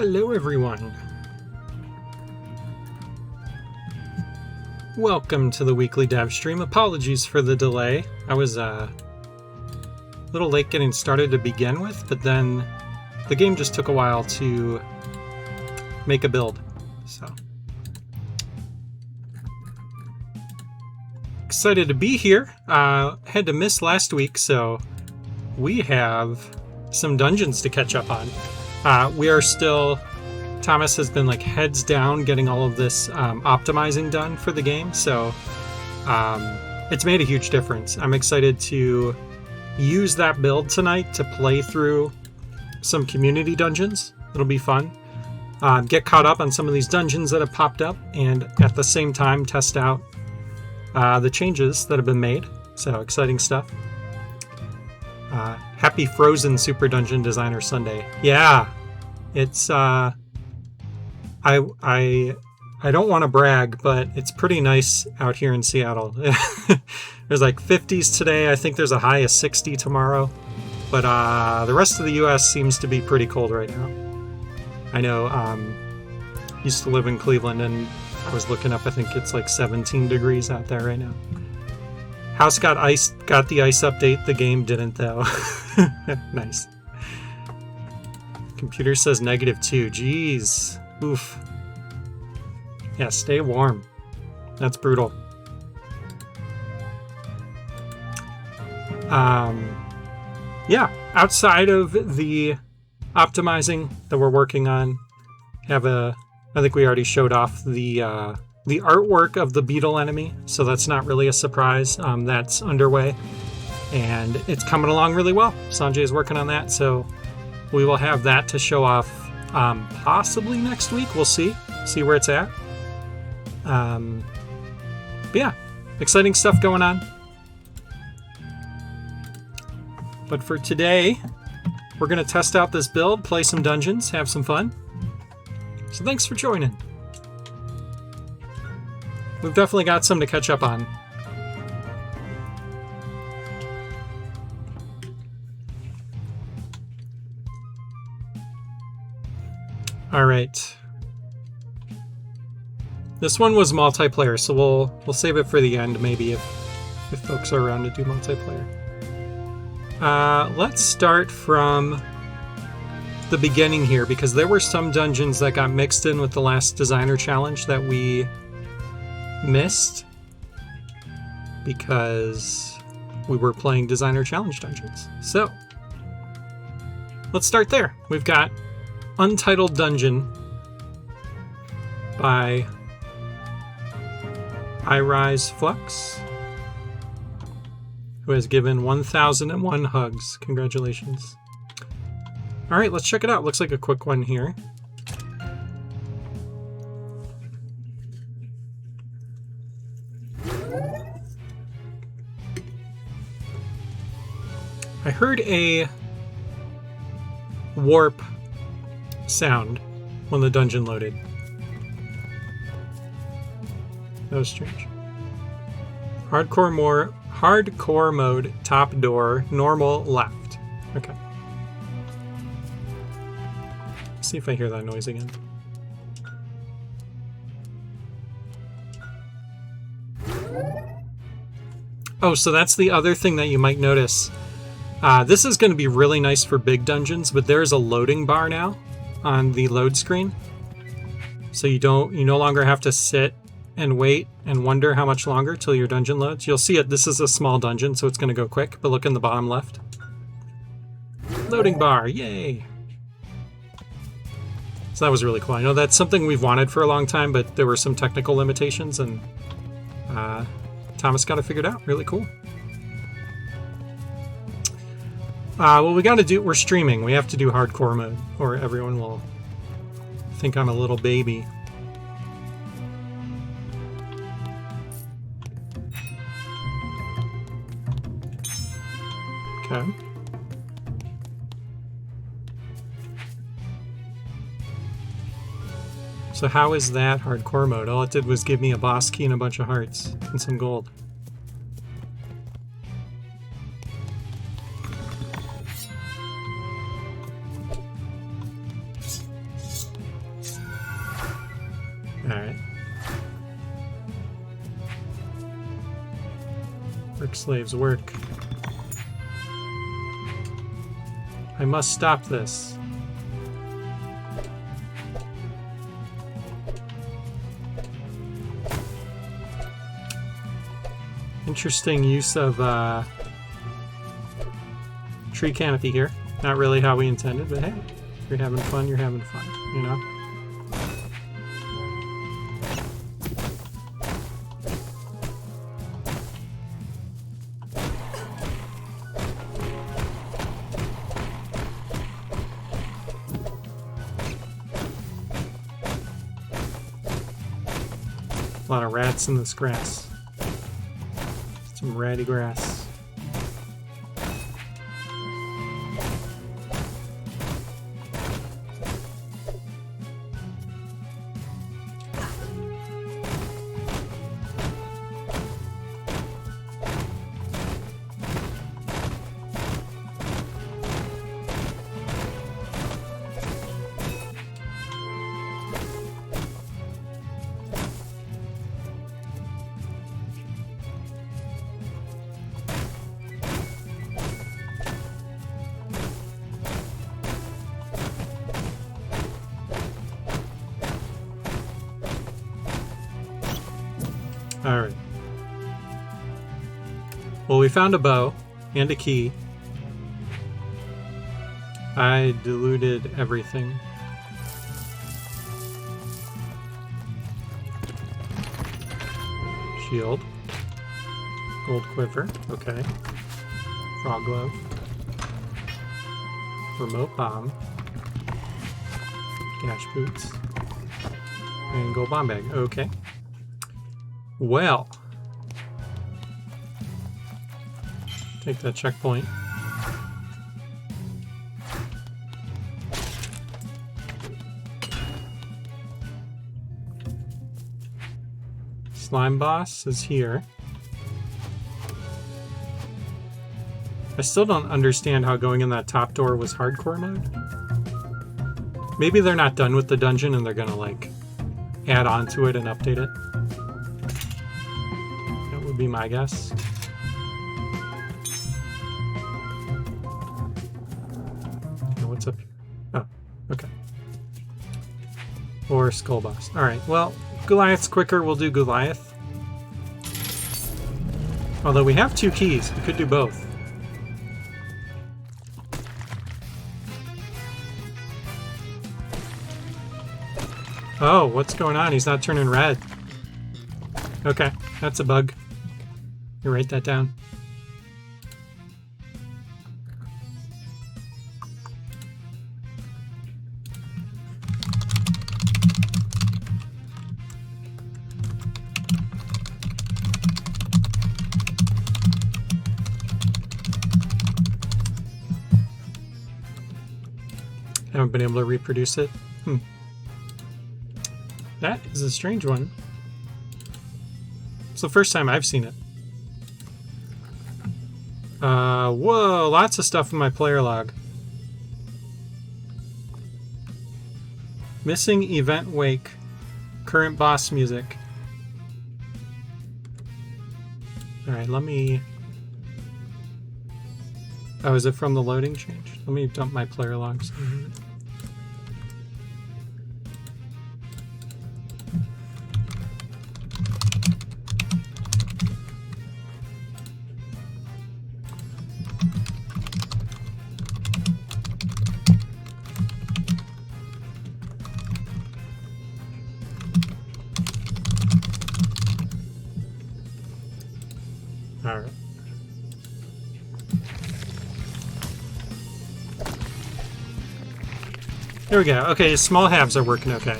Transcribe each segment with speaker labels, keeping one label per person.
Speaker 1: Hello everyone. Welcome to the weekly dev stream. Apologies for the delay. I was a little late getting started to begin with, but then the game just took a while to make a build. So excited to be here. Had to miss last week, so we have some dungeons to catch up on. We are still, Thomas has been like heads down getting all of this optimizing done for the game, so it's made a huge difference. I'm excited to use that build tonight to play through some community dungeons. It'll be fun. Get caught up on some of these dungeons that have popped up, and at the same time test out the changes that have been made. So exciting stuff. Happy Frozen Super Dungeon Designer Sunday. Yeah, it's I don't want to brag, but it's pretty nice out here in Seattle. There's like 50s today. I think there's a high of 60 tomorrow. But the rest of the U.S. seems to be pretty cold right now. I know, used to live in Cleveland, and I was looking up, I think it's like 17 degrees out there right now. House got the ice update. The game didn't, though. Nice. Computer says -2. Jeez. Oof. Yeah, stay warm. That's brutal. Yeah, outside of the optimizing that we're working on, I think we already showed off the artwork of the beetle enemy, so that's not really a surprise. That's underway, and it's coming along really well. Sanjay's working on that, so we will have that to show off possibly next week. We'll see where it's at. But yeah, exciting stuff going on. But for today, we're going to test out this build, play some dungeons, have some fun. So thanks for joining. We've definitely got some to catch up on. All right. This one was multiplayer, so we'll save it for the end, maybe if folks are around to do multiplayer. Let's start from the beginning here, because there were some dungeons that got mixed in with the last designer challenge that we missed because we were playing designer challenge dungeons. So let's start there. We've got Untitled Dungeon by iRise Flux, who has given 1001 hugs. Congratulations. All right, let's check it out. Looks like a quick one here. I heard a warp sound when the dungeon loaded. That was strange. Hardcore mode, top door, normal left. Okay. Let's see if I hear that noise again. Oh, so that's the other thing that you might notice. This is going to be really nice for big dungeons, but there's a loading bar now on the load screen. So you no longer have to sit and wait and wonder how much longer till your dungeon loads. You'll see it. This is a small dungeon, so it's going to go quick, but look in the bottom left. Loading bar, yay! So that was really cool. I know that's something we've wanted for a long time, but there were some technical limitations, and Thomas got it figured out. Really cool. Well, we got to do, we're streaming. We have to do hardcore mode, or everyone will think I'm a little baby. Okay. So how is that hardcore mode? All it did was give me a boss key and a bunch of hearts and some gold. Work, slaves, work. I must stop this. Interesting use of tree canopy here. Not really how we intended, but hey, if you're having fun, you're having fun, you know? A lot of rats in this grass. Some ratty grass. Alright. Well, we found a bow and a key. I diluted everything. Shield. Gold quiver. Okay. Frog glove. Remote bomb. Gash boots. And gold bomb bag. Okay. Well, take that checkpoint. Slime boss is here. I still don't understand how going in that top door was hardcore mode. Maybe they're not done with the dungeon and they're gonna like add on to it and update it. Would be my guess. Okay, what's up here? Oh, okay. Or skull boss. Alright, well, Goliath's quicker, we'll do Goliath. Although we have 2 keys, we could do both. Oh, what's going on? He's not turning red. Okay, that's a bug. You write that down. Haven't been able to reproduce it. That is a strange one. It's the first time I've seen it. Whoa, lots of stuff in my player log. Missing event wake. Current boss music. Alright, let me... Oh, is it from the loading change? Let me dump my player logs. Alright. There we go. Okay, small halves are working okay.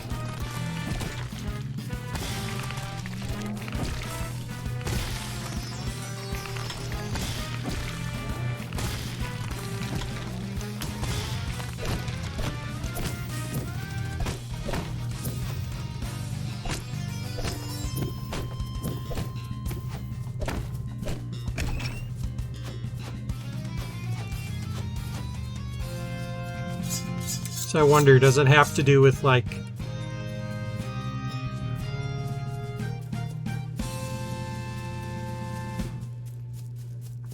Speaker 1: So I wonder, does it have to do with, like...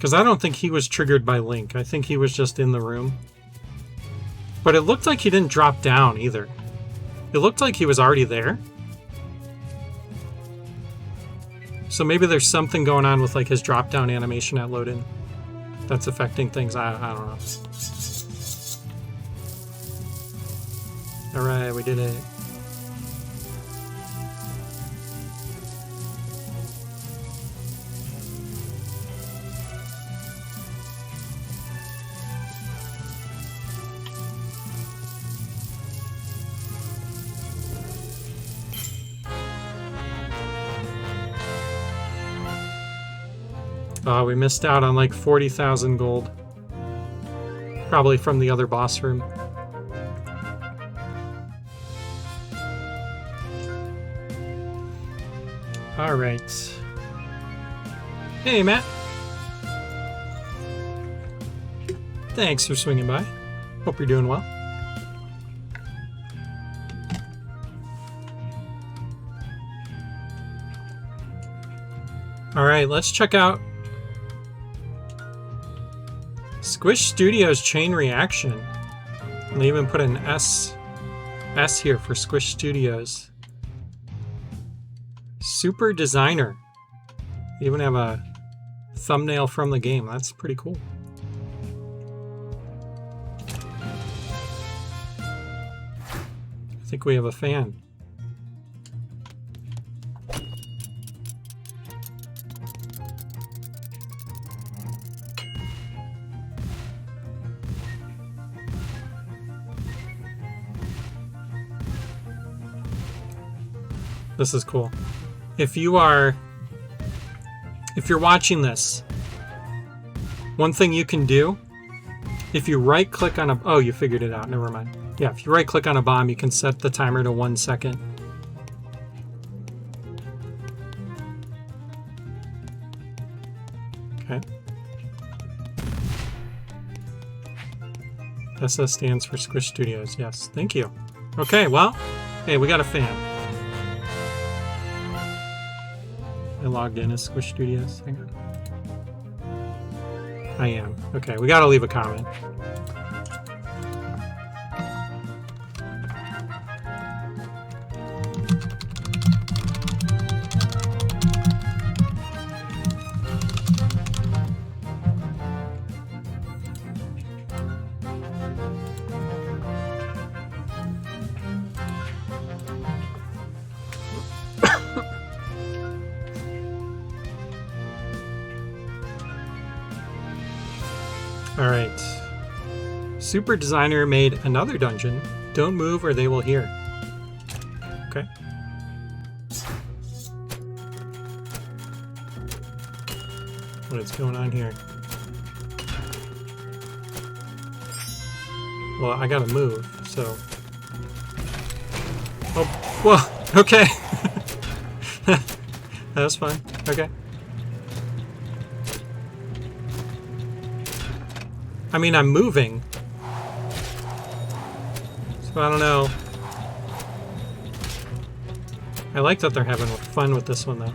Speaker 1: Because I don't think he was triggered by Link. I think he was just in the room. But it looked like he didn't drop down either. It looked like he was already there. So maybe there's something going on with like his drop down animation at load-in that's affecting things. I don't know. Alright, we did it. Oh, we missed out on like 40,000 gold. Probably from the other boss room. Alright. Hey, Matt. Thanks for swinging by. Hope you're doing well. Alright, let's check out Squish Studios Chain Reaction. And they even put an S here for Squish Studios. Super Designer. They even have a thumbnail from the game. That's pretty cool. I think we have a fan. This is cool. If you're watching this, one thing you can do, if you right click on a, oh, you figured it out, never mind. Yeah, if you right click on a bomb, you can set the timer to 1 second. Okay. SS stands for Squish Studios, yes, thank you. Okay, well, hey, we got a fan. I logged in as Squish Studios. Hang on. I am. Okay, we gotta leave a comment. Alright. Super Designer made another dungeon. Don't move or they will hear. Okay. What is going on here? Well, I gotta move, so... Oh, whoa, okay. That was fun. Okay. I mean, I'm moving. So I don't know. I like that they're having fun with this one, though.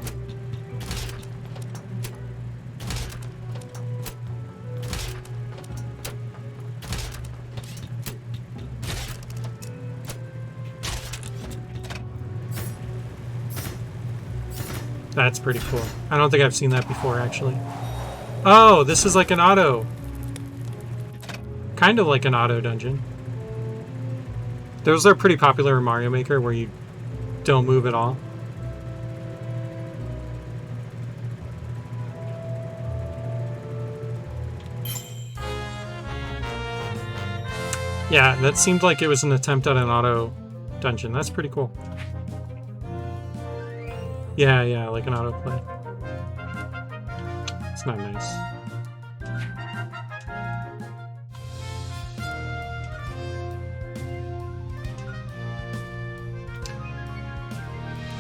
Speaker 1: That's pretty cool. I don't think I've seen that before, actually. Oh, this is like an auto. Kind of like an auto dungeon. Those are pretty popular in Mario Maker where you don't move at all. Yeah, that seemed like it was an attempt at an auto dungeon. That's pretty cool. Yeah, like an autoplay. It's not nice.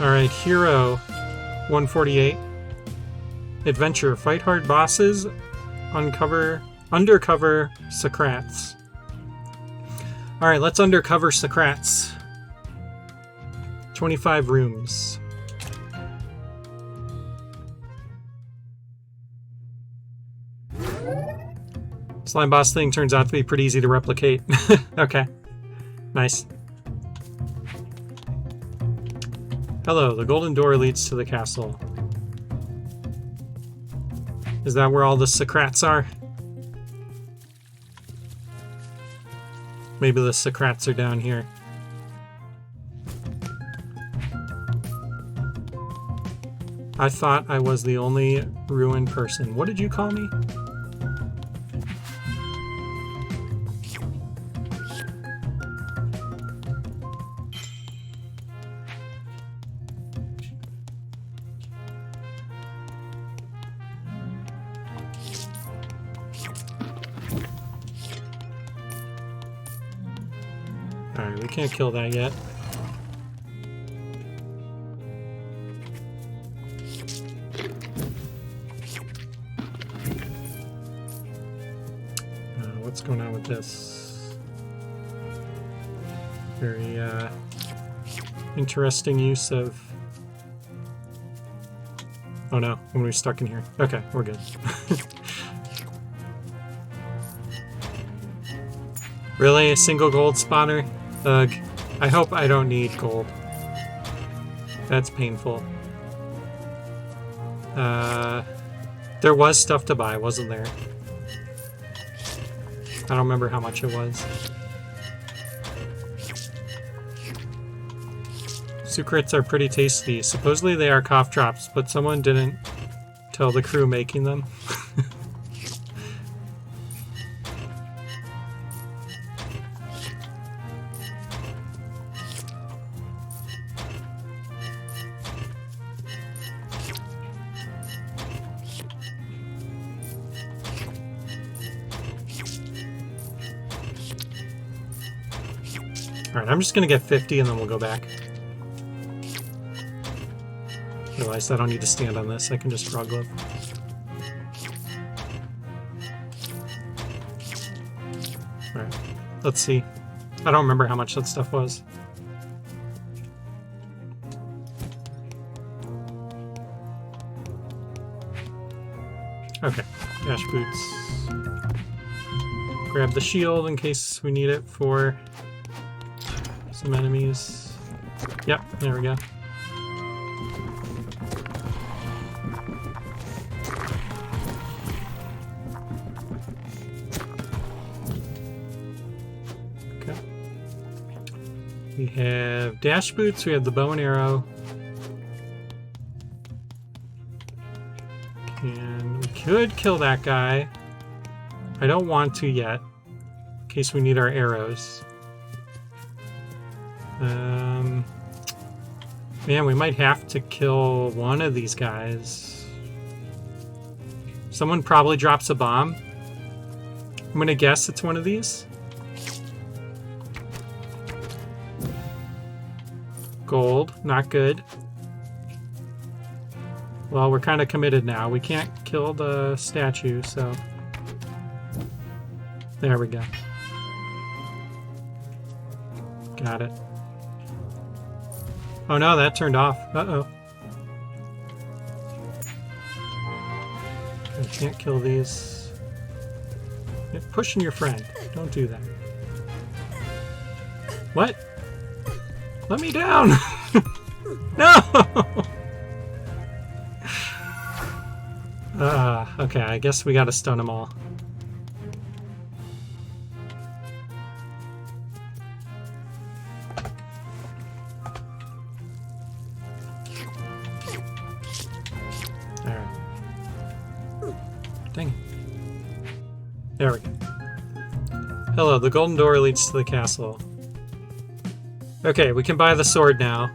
Speaker 1: Alright, Hero 148. Adventure. Fight hard bosses. Undercover Socrates. Alright, let's undercover Socrates. 25 rooms. Slime boss thing turns out to be pretty easy to replicate. Okay. Nice. Hello, the golden door leads to the castle. Is that where all the Socrats are? Maybe the Socrats are down here. I thought I was the only ruined person. What did you call me? Alright, we can't kill that yet. What's going on with this? Very interesting use of... Oh no, when we're stuck in here. Okay, we're good. Really? A single gold spawner? Ugh. I hope I don't need gold. That's painful. There was stuff to buy, wasn't there? I don't remember how much it was. Sucrets are pretty tasty. Supposedly they are cough drops, but someone didn't tell the crew making them. Alright, I'm just gonna get 50 and then we'll go back. Realized I don't need to stand on this, I can just frog glove. Alright, let's see. I don't remember how much that stuff was. Okay, dash boots. Grab the shield in case we need it for some enemies. Yep, there we go. Okay. We have dash boots, we have the bow and arrow. And we could kill that guy. I don't want to yet, in case we need our arrows. Man, we might have to kill one of these guys. Someone probably drops a bomb. I'm gonna guess it's one of these. Gold, not good. Well, we're kind of committed now. We can't kill the statue, so... There we go. Got it. Oh no, that turned off. Uh-oh. I can't kill these. You're pushing your friend. Don't do that. What? Let me down! No! Okay, I guess we gotta stun them all. Dang it. There we go. Hello, the golden door leads to the castle. Okay, we can buy the sword now.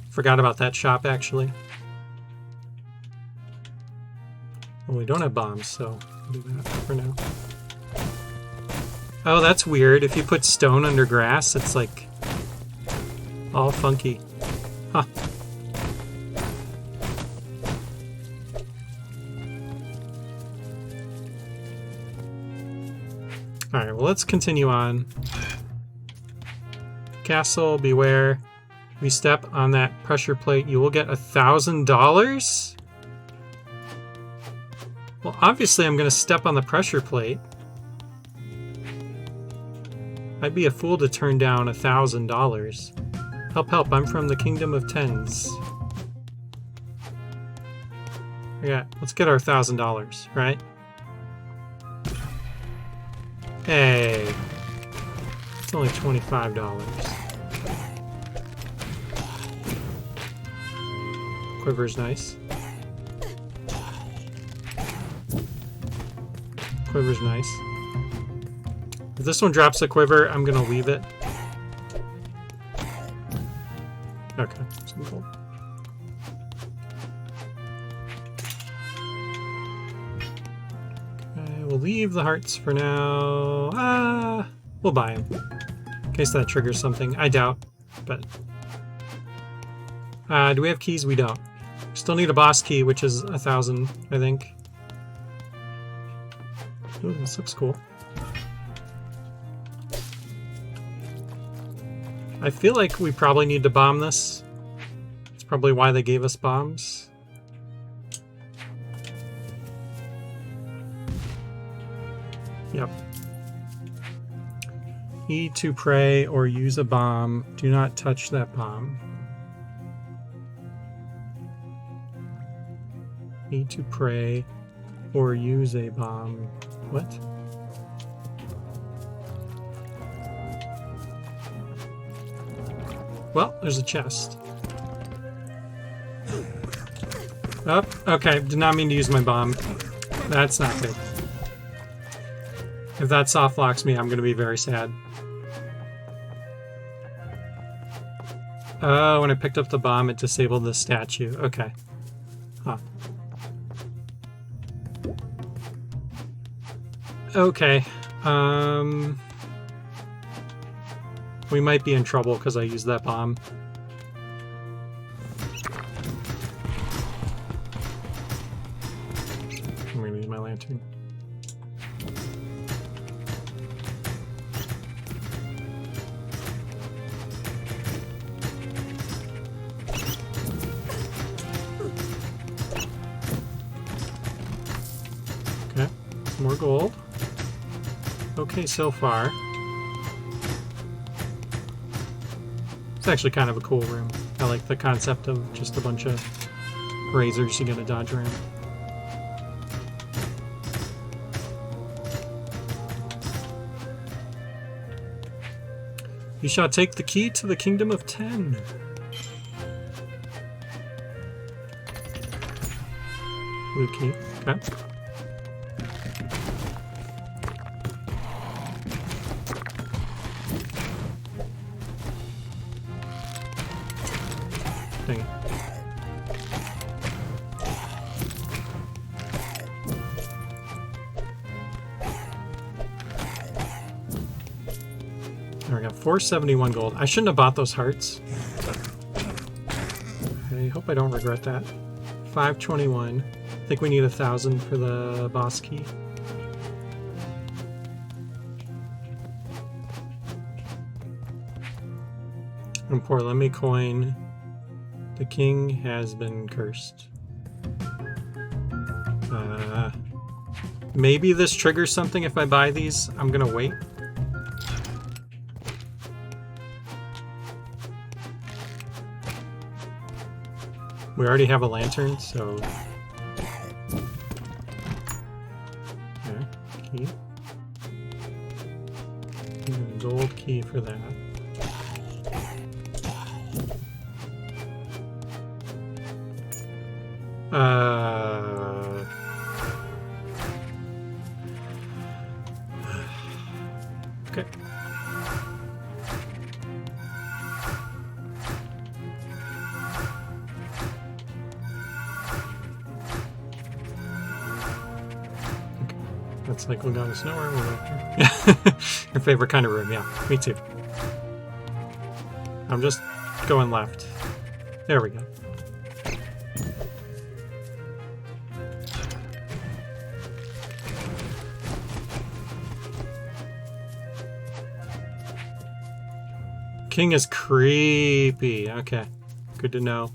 Speaker 1: Forgot about that shop, actually. Well, we don't have bombs, so we'll do that for now. Oh, that's weird. If you put stone under grass, it's like all funky. Huh. Alright, well, let's continue on. Castle, beware. If you step on that pressure plate, you will get $1,000? Well, obviously I'm going to step on the pressure plate. I'd be a fool to turn down $1,000. Help, help, I'm from the Kingdom of Tens. Yeah, let's get our $1,000, right? Hey, it's only $25. Quiver's nice. Quiver's nice. If this one drops a quiver, I'm gonna leave it. Okay, some gold. Okay, we'll leave the hearts for now. We'll buy them. In case that triggers something. I doubt, but... do we have keys? We don't. Still need a boss key, which is 1,000, I think. Ooh, this looks cool. I feel like we probably need to bomb this. That's probably why they gave us bombs. Yep. E to pray or use a bomb. Do not touch that bomb. E to pray or use a bomb. What? Well, there's a chest. Oh, okay. Did not mean to use my bomb. That's not good. If that soft locks me, I'm going to be very sad. Oh, when I picked up the bomb, it disabled the statue. Okay. Huh. Okay. We might be in trouble because I used that bomb. I'm going to use my lantern. Okay, more gold. Okay, so far. It's actually kind of a cool room. I like the concept of just a bunch of razors you gotta dodge around. You shall take the key to the Kingdom of Ten. Blue key, okay. Dang it. There we go, 471 gold. I shouldn't have bought those hearts. I hope I don't regret that. 521. I think we need 1,000 for the boss key. And poor Lemmy coin. The king has been cursed. Maybe this triggers something if I buy these. I'm gonna wait. We already have a lantern, so... Okay, key. And a gold key for that. Okay. That's like we're going to nowhere. We'll go after. Your favorite kind of room, yeah. Me too. I'm just going left. There we go. King is creepy. Okay, good to know.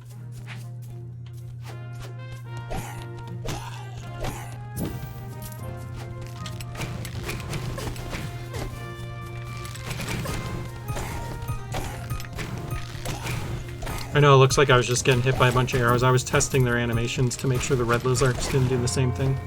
Speaker 1: know it looks like I was just getting hit by a bunch of arrows. I was testing their animations to make sure the red lizards didn't do the same thing.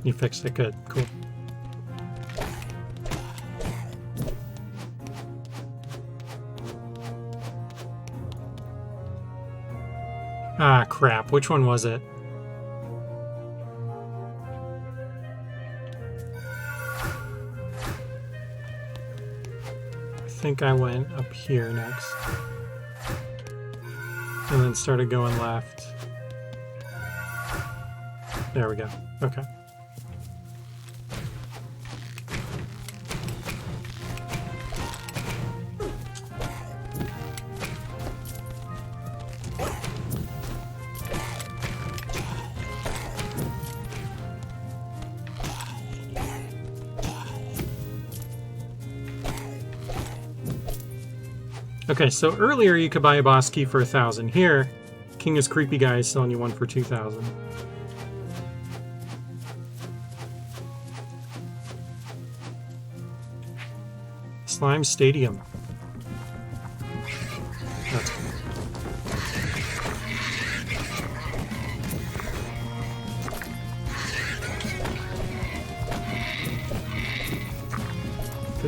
Speaker 1: You fixed it, good, cool. Ah, crap. Which one was it? I think I went up here next. And then started going left. There we go. Okay. Okay, so earlier you could buy a boss key for 1,000. Here, King is Creepy Guy is selling you one for 2,000. Slime Stadium. That's cool.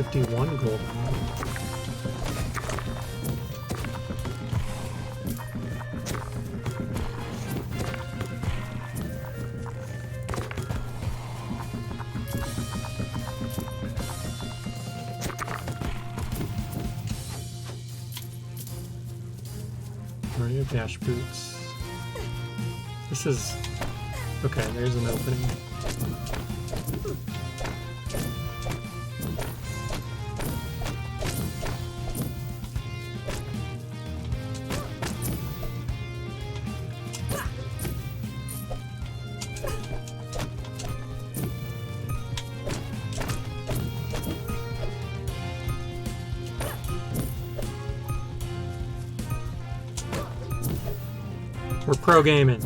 Speaker 1: $51 gold. Dash boots. This is... Okay, there's an opening. We're pro gaming.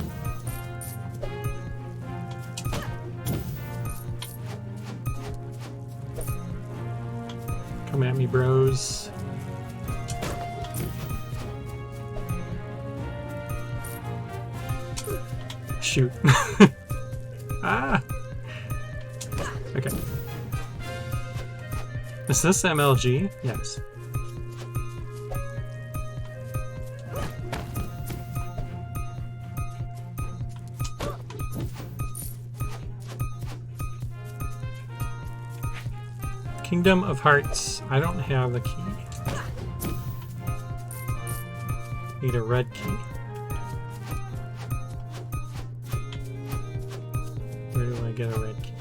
Speaker 1: Come at me, bros. Shoot. Ah! Okay. Is this MLG? Yes. Kingdom of Hearts. I don't have a key. Need a red key. Where do I get a red key?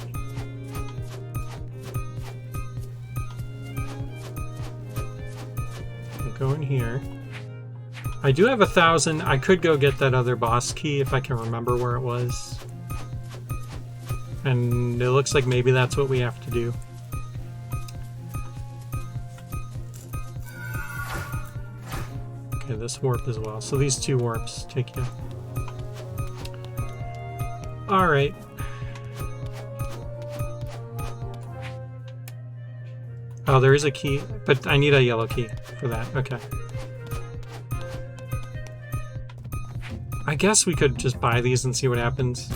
Speaker 1: I'll go in here. I do have 1,000. I could go get that other boss key if I can remember where it was. And it looks like maybe that's what we have to do. Okay, this warp as well. So these two warps take you. Alright. Oh, there is a key, but I need a yellow key for that. Okay. I guess we could just buy these and see what happens.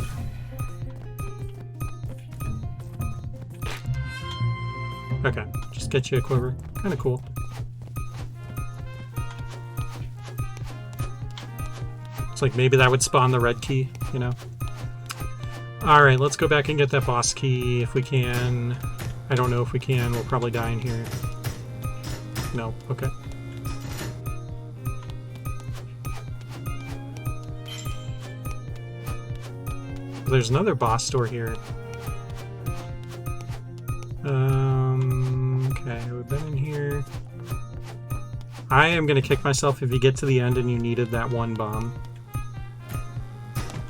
Speaker 1: Okay, just get you a quiver. Kind of cool. It's like maybe that would spawn the red key, you know? Alright, let's go back and get that boss key if we can. I don't know if we can. We'll probably die in here. No, okay. There's another boss door here. Okay, we've been in here. I am gonna kick myself if you get to the end and you needed that one bomb.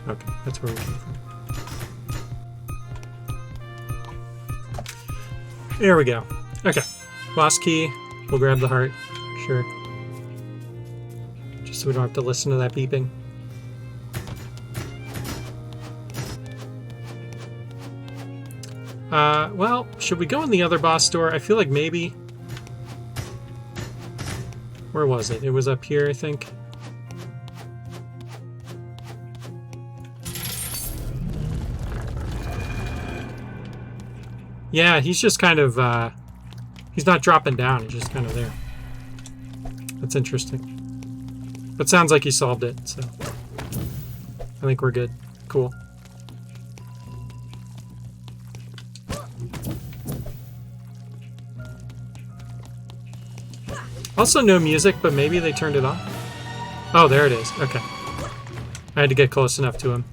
Speaker 1: Okay, that's where we came from. There we go. Okay, boss key. We'll grab the heart. Sure. Just so we don't have to listen to that beeping. Well, should we go in the other boss door? I feel like maybe... Where was it? It was up here, I think. Yeah, he's just kind of, he's not dropping down, he's just kind of there. That's interesting. But sounds like he solved it, so... I think we're good. Cool. Also no music, but maybe they turned it off. Oh, there it is. Okay. I had to get close enough to him.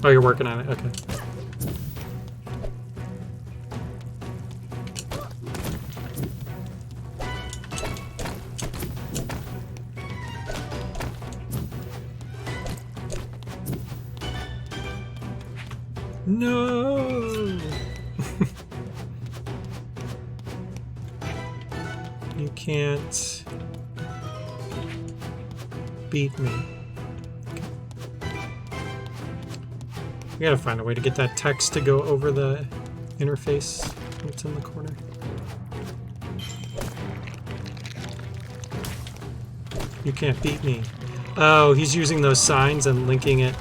Speaker 1: Oh, you're working on it. Okay. No! You can't beat me. We gotta find a way to get that text to go over the interface that's in the corner. You can't beat me. Oh, he's using those signs and linking it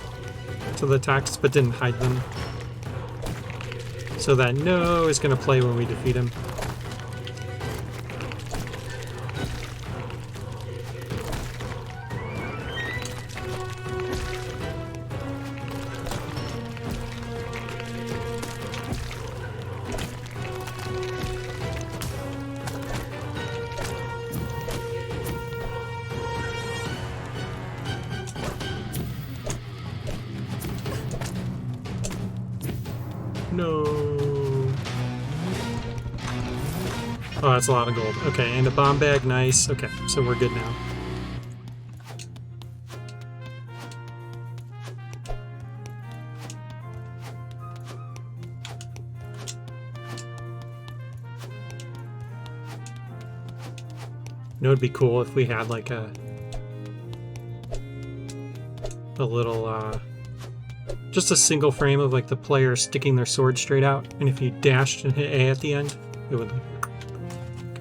Speaker 1: to the text, but didn't hide them. So that no is going to play when we defeat him. No. Oh, that's a lot of gold. Okay, and a bomb bag. Nice. Okay, so we're good now. You know, it'd be cool if we had like a little, just a single frame of like the player sticking their sword straight out, and if you dashed and hit A at the end, it would like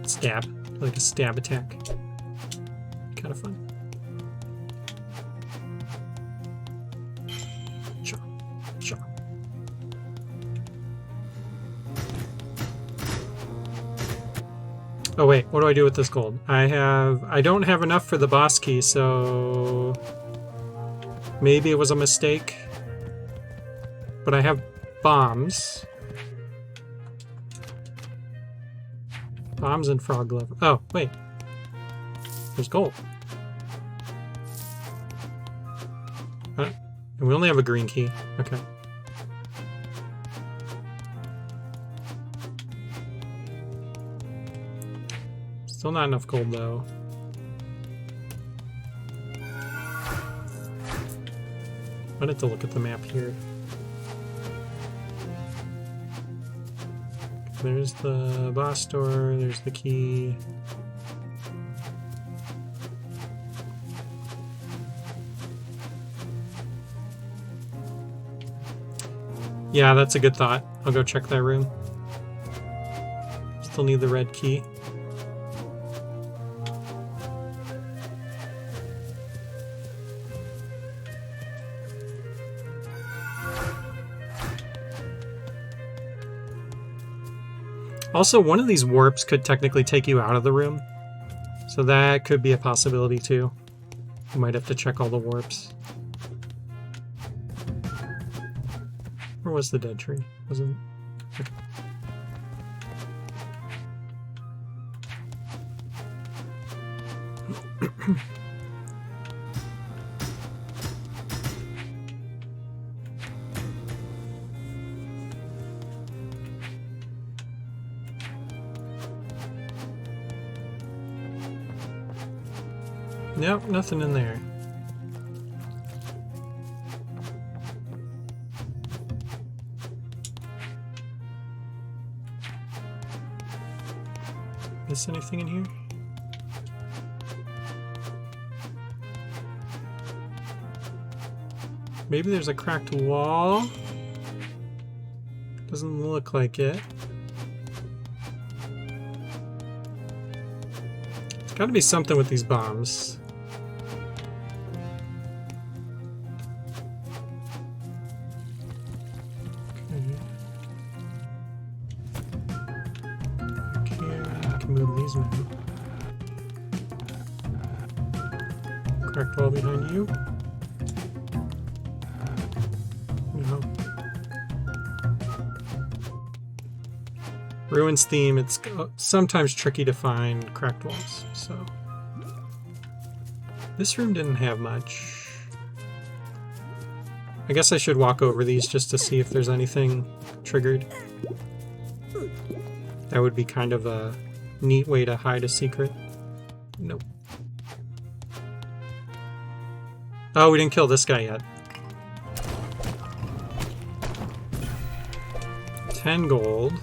Speaker 1: stab, like a stab attack. Kind of fun. Sure, sure. Oh wait, what do I do with this gold? I don't have enough for the boss key, so maybe it was a mistake. But I have bombs. Bombs and frog lever. Oh, wait. There's gold. And we only have a green key. Okay. Still not enough gold, though. I wanted to look at the map here. There's the boss door, there's the key. Yeah, that's a good thought. I'll go check that room. Still need the red key. Also, one of these warps could technically take you out of the room. So that could be a possibility too. You might have to check all the warps. Where was the dead tree? Wasn't... Okay. Nope, nothing in there. Miss anything in here? Maybe there's a cracked wall? Doesn't look like it. It's got to be something with these bombs. Move these now. Cracked wall behind you. No. Ruins theme, it's sometimes tricky to find cracked walls, so. This room didn't have much. I guess I should walk over these just to see if there's anything triggered. That would be kind of a neat way to hide a secret. Nope. Oh, we didn't kill this guy yet. 10 gold.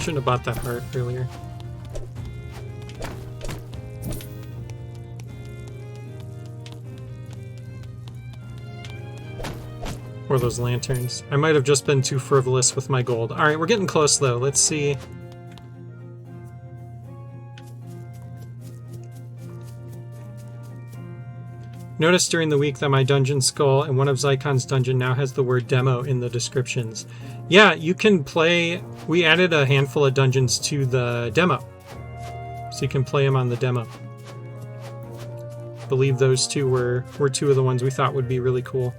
Speaker 1: Shouldn't have bought that heart earlier. Or those lanterns. I might have just been too frivolous with my gold. Alright, we're getting close though. Let's see. Notice during the week that my dungeon skull and one of Zykon's dungeon now has the word demo in the descriptions. Yeah, you can play... We added a handful of dungeons to the demo. So you can play them on the demo. I believe those two were two of the ones we thought would be really cool.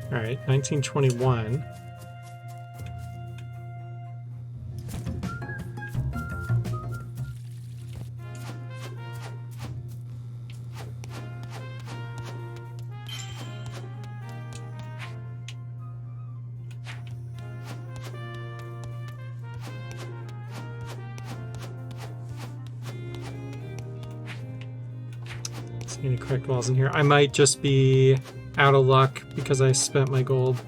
Speaker 1: Alright, 1921. Any cracked walls in here? I might just be out of luck because I spent my gold.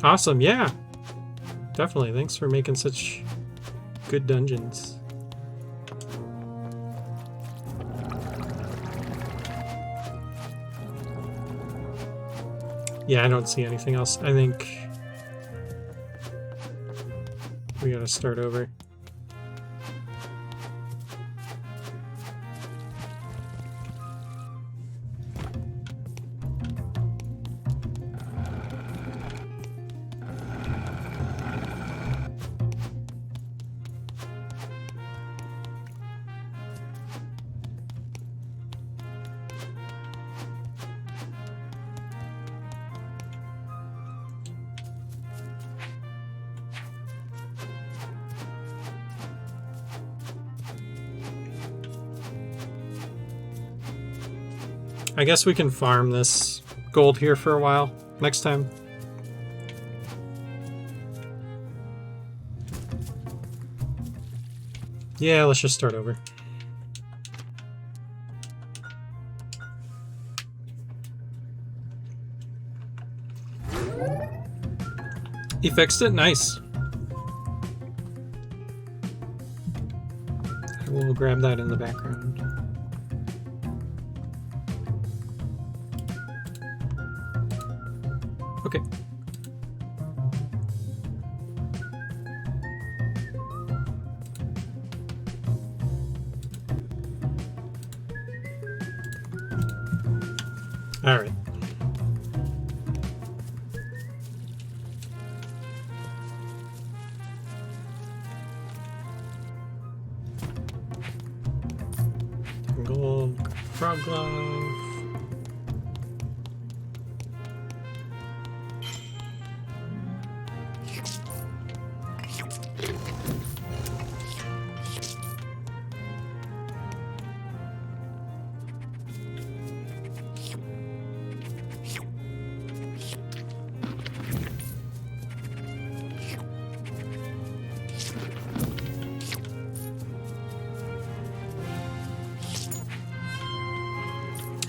Speaker 1: Awesome, yeah. Definitely. Thanks for making such good dungeons. Yeah, I don't see anything else. I think we gotta start over. I guess we can farm this gold here for a while next time. Yeah, let's just start over. He fixed it? Nice. I will grab that in the background. Okay. All right. Gold, frog glove.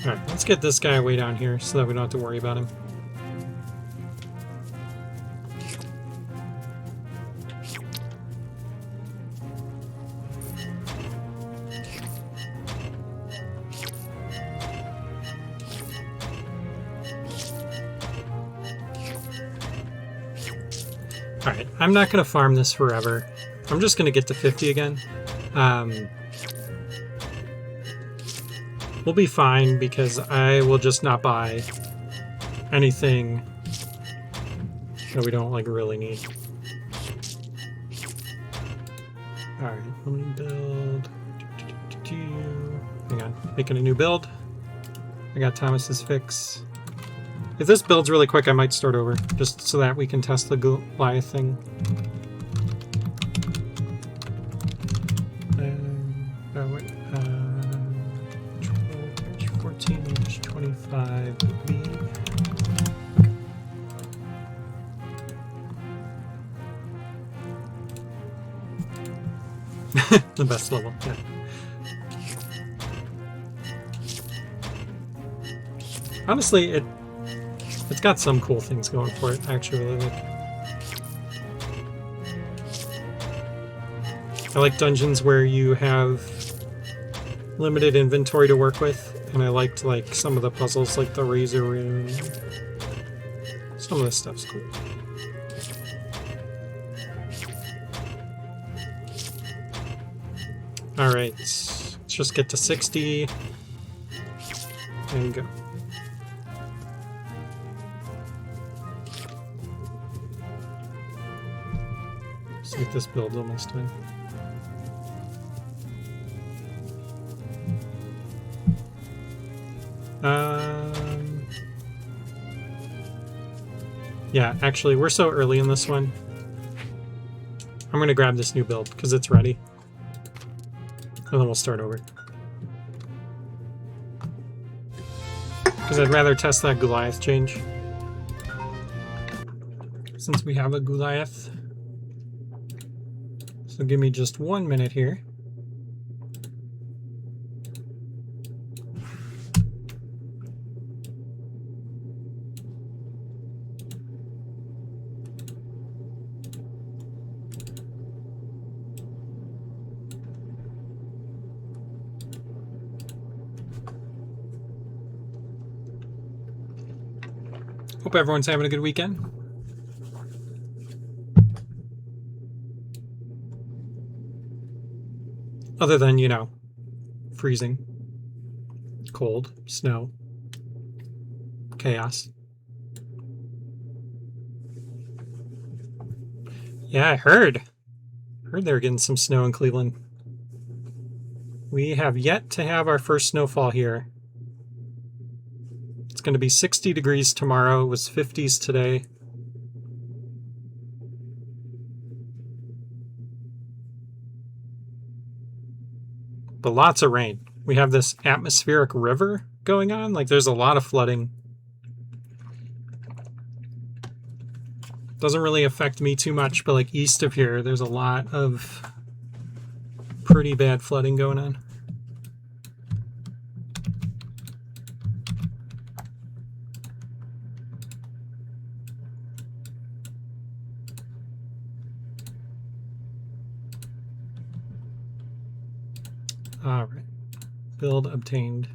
Speaker 1: Alright, let's get this guy way down here so that we don't have to worry about him. Alright, I'm not going to farm this forever. I'm just going to get to 50 again. We'll be fine because I will just not buy anything that we don't like really need. Alright, let me build. Hang on, making a new build. I got Thomas's fix. If this builds really quick, I might start over, just so that we can test the Goliath thing. 14-inch, 25B. The best level, yeah. Honestly, it's got some cool things going for it, I actually really like. I like dungeons where you have limited inventory to work with, and I liked like some of the puzzles, like the razor room. Some of this stuff's cool. Alright, let's just get to 60 and go. See if this build's almost done. Yeah, actually, we're so early in this one. I'm gonna grab this new build because it's ready. And then we'll start over. Because I'd rather test that Goliath change. Since we have a Goliath. So give me just 1 minute here. Hope everyone's having a good weekend. Other than, you know, freezing, cold, snow, chaos. Yeah, I heard they were getting some snow in Cleveland. We have yet to have our first snowfall here. It's going to be 60 degrees tomorrow. It was 50s today. But lots of rain. We have this atmospheric river going on. Like, there's a lot of flooding. Doesn't really affect me too much, but like east of here, there's a lot of pretty bad flooding going on. All right, build obtained.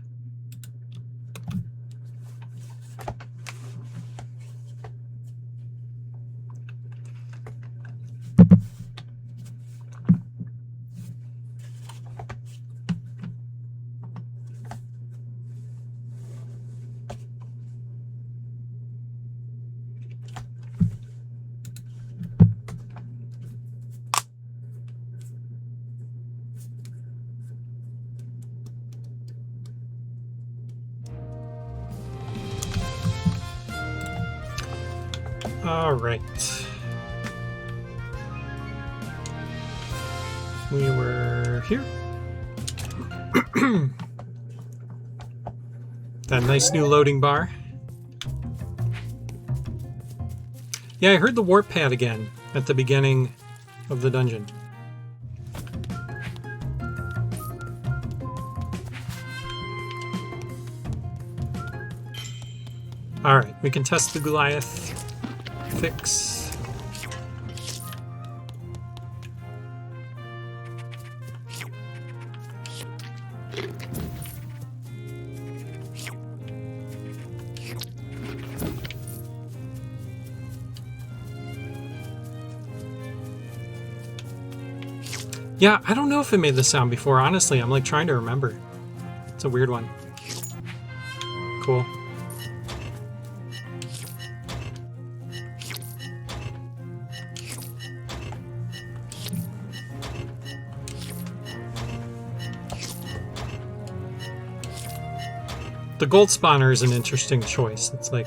Speaker 1: All right. We were here. That nice new loading bar. Yeah, I heard the warp pad again at the beginning of the dungeon. Alright, we can test the Goliath fix. Yeah, I don't know if it made the sound before, honestly. I'm like trying to remember. It's a weird one. Cool. The gold spawner is an interesting choice. It's like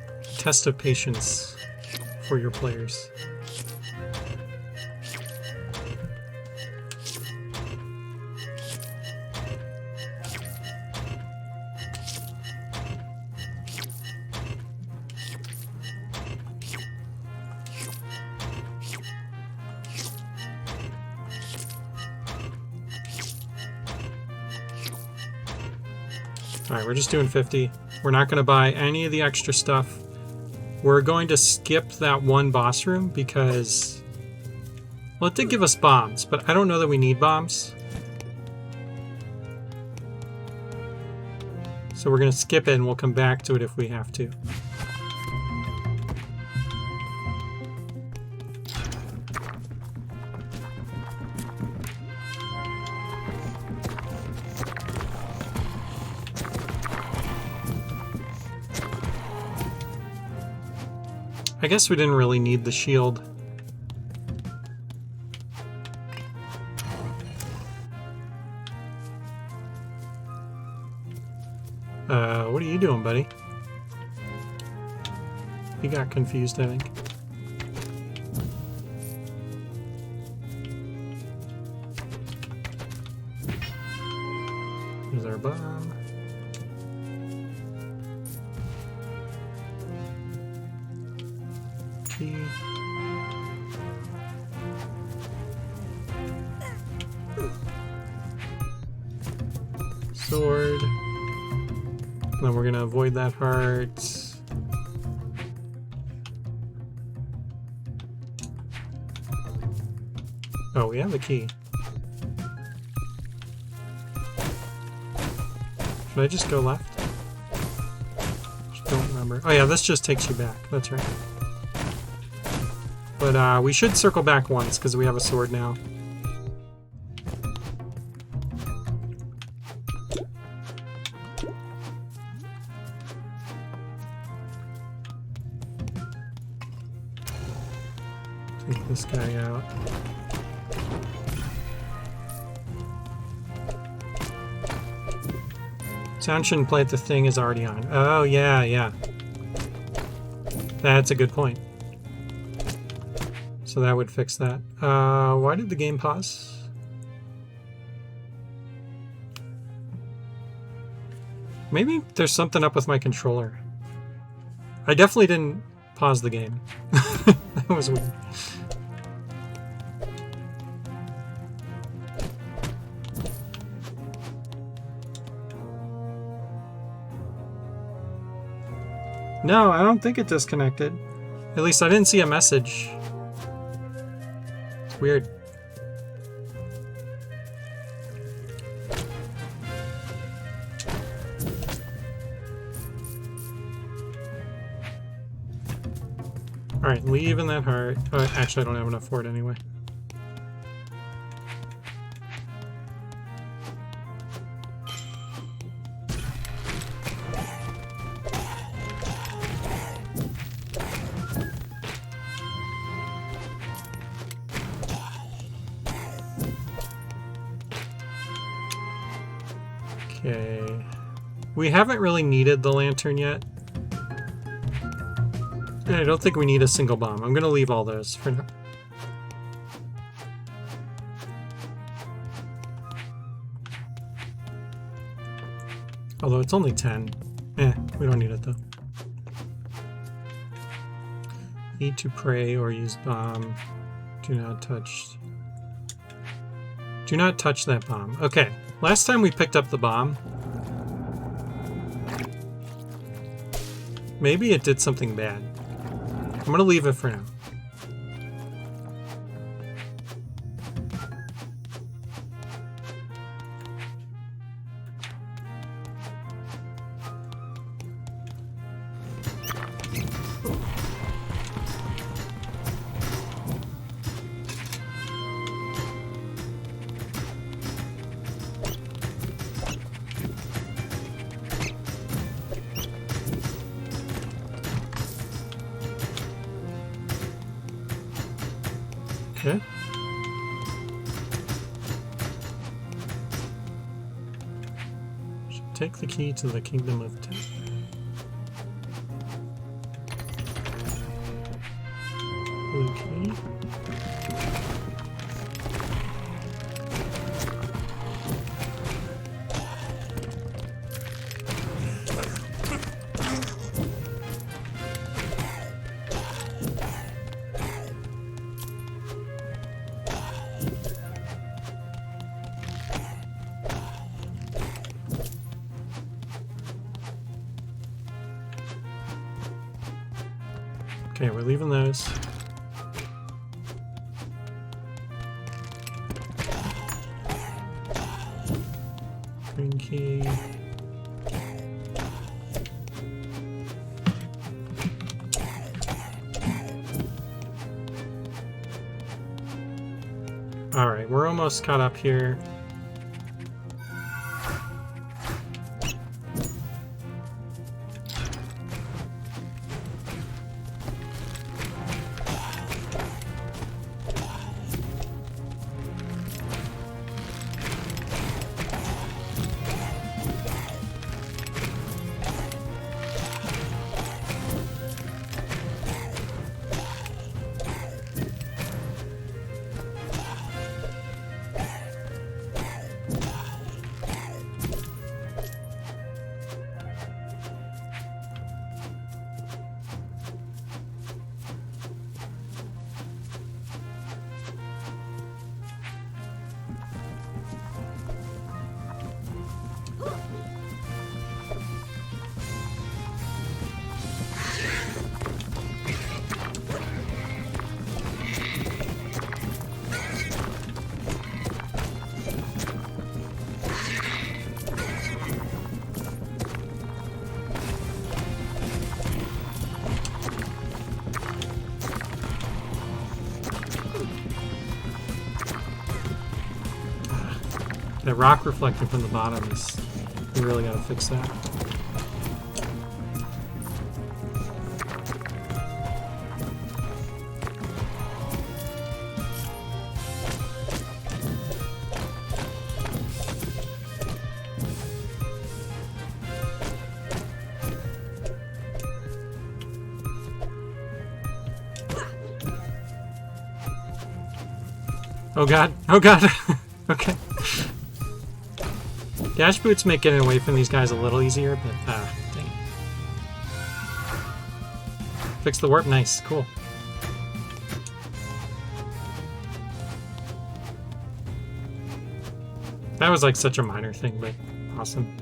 Speaker 1: a test of patience for your players. Alright, we're just doing 50. We're not going to buy any of the extra stuff. We're going to skip that one boss room because... well, it did give us bombs, but I don't know that we need bombs. So we're going to skip it and we'll come back to it if we have to. I guess we didn't really need the shield. What are you doing, buddy? He got confused, I think. There's our bomb. Key. Sword. Then we're gonna avoid that heart. Oh, we have the key. Should I just go left? Just don't remember. Oh yeah, this just takes you back. That's right. But we should circle back once because we have a sword now. Take this guy out. Sound shouldn't play if the thing is already on. Oh, yeah, yeah. That's a good point. So that would fix that. Why did the game pause? Maybe there's something up with my controller. I definitely didn't pause the game. That was weird. No, I don't think it disconnected. At least I didn't see a message. It's weird. Alright, leave in that heart. Actually, I don't have enough for it anyway. Okay. We haven't really needed the lantern yet. I don't think we need a single bomb. I'm going to leave all those for now. Although it's only 10. We don't need it though. Need to pray or use bomb. Do not touch. Do not touch that bomb. Okay. Last time we picked up the bomb, Maybe it did something bad. I'm gonna leave it for now. Okay. Should take the key to the Kingdom of Death. Blue key. Okay, we're leaving those. Green key. Alright, we're almost caught up here. That rock reflecting from the bottom is... We really gotta fix that. Oh god, oh god! Okay. Dash boots make getting away from these guys a little easier, but dang it. Fix the warp, nice, cool. That was like such a minor thing, but awesome.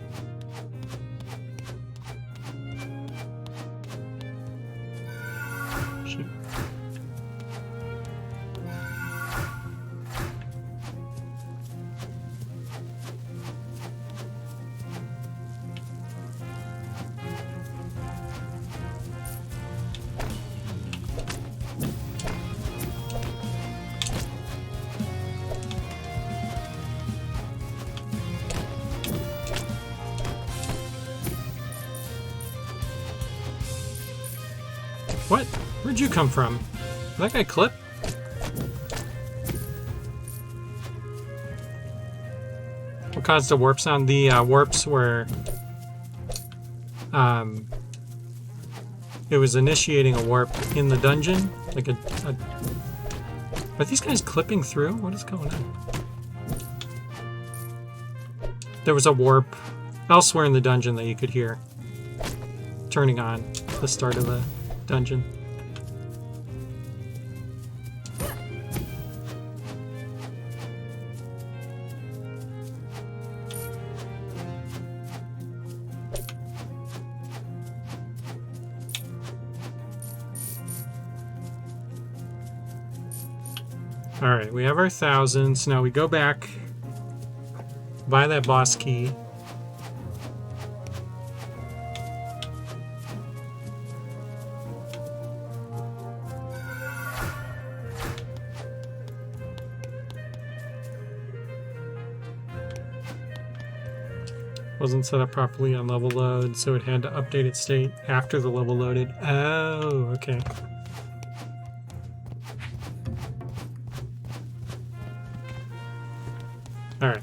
Speaker 1: Shoot. What? Where'd you come from? Did that guy clip? What caused the warp sound? The warps were... it was initiating a warp in the dungeon. Like a... Are these guys clipping through? What is going on? There was a warp elsewhere in the dungeon that you could hear turning on at the start of the dungeon. Alright, we have our 1,000, so now we go back, buy that boss key. Wasn't set up properly on level load, so it had to update its state after the level loaded. Oh, okay. Alright.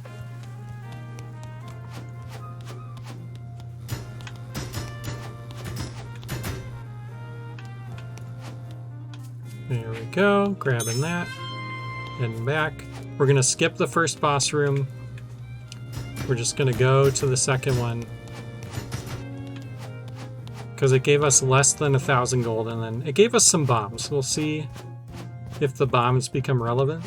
Speaker 1: There we go. Grabbing that. Heading back. We're going to skip the first boss room. We're just going to go to the second one. Because it gave us less than 1,000 gold, and then it gave us some bombs. We'll see if the bombs become relevant.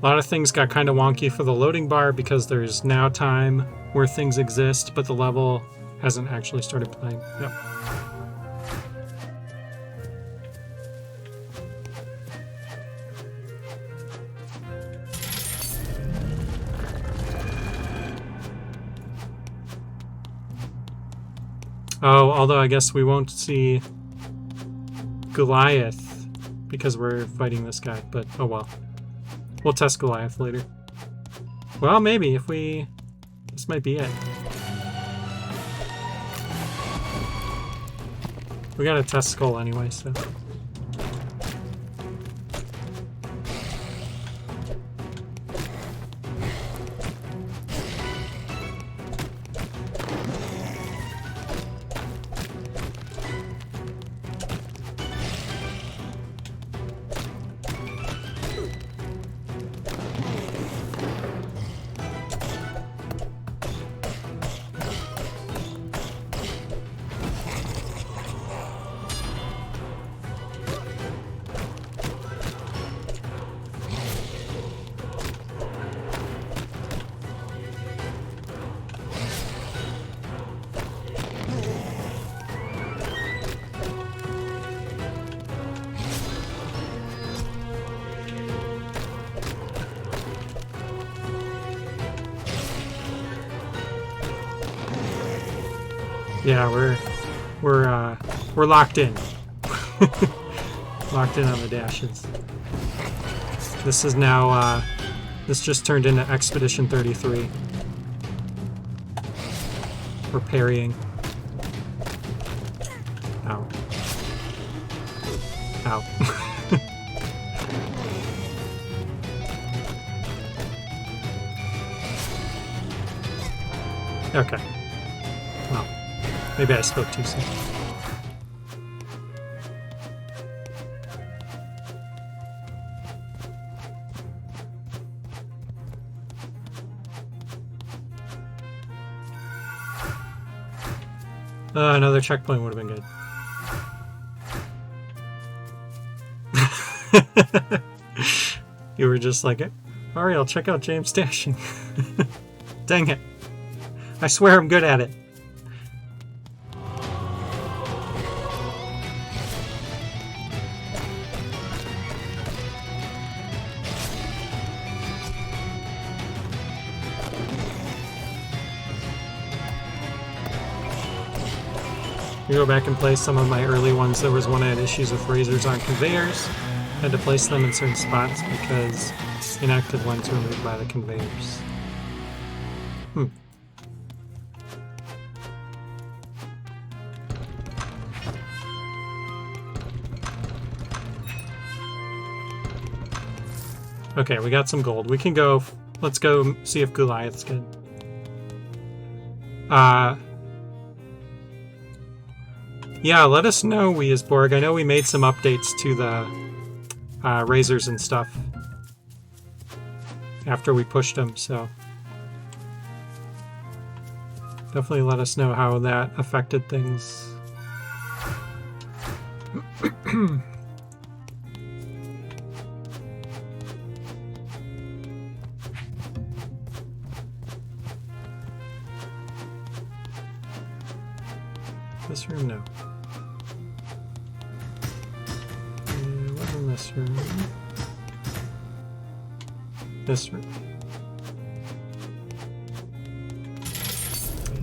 Speaker 1: A lot of things got kind of wonky for the loading bar because there's now time where things exist, but the level hasn't actually started playing. Yep. Oh, although I guess we won't see Goliath because we're fighting this guy, but oh well. We'll test Goliath later. Well, maybe if we... This might be it. We gotta test Skull anyway, so... Yeah, we're locked in. Locked in on the dashes. This is now this just turned into Expedition 33. We're parrying. Ow. Ow. Okay. Well, maybe I spoke too soon. Another checkpoint would have been good. You were just like, alright, I'll check out James dashing. Dang it. I swear I'm good at it. You go back and play some of my early ones. There was one I had issues with razors on conveyors. Had to place them in certain spots because inactive ones were moved by the conveyors. Okay, we got some gold. We can go... Let's go see if Goliath's good. Yeah, let us know, Weisborg. I know we made some updates to the razors and stuff after we pushed them, so definitely let us know how that affected things. This room? No. What's in this room? This room.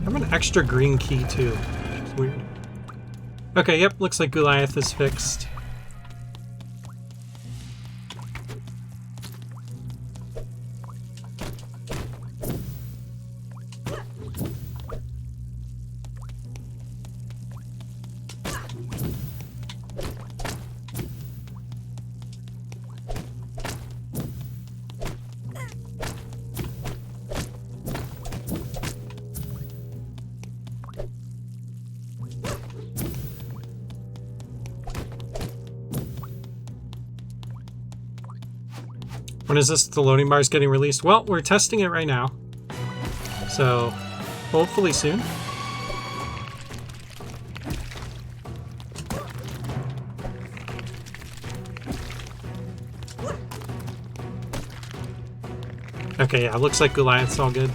Speaker 1: I have an extra green key too. It's weird. Okay, yep, looks like Goliath is fixed. When is this? The loading bar is getting released? Well, we're testing it right now. So, hopefully soon. Okay, yeah, looks like Goliath's all good.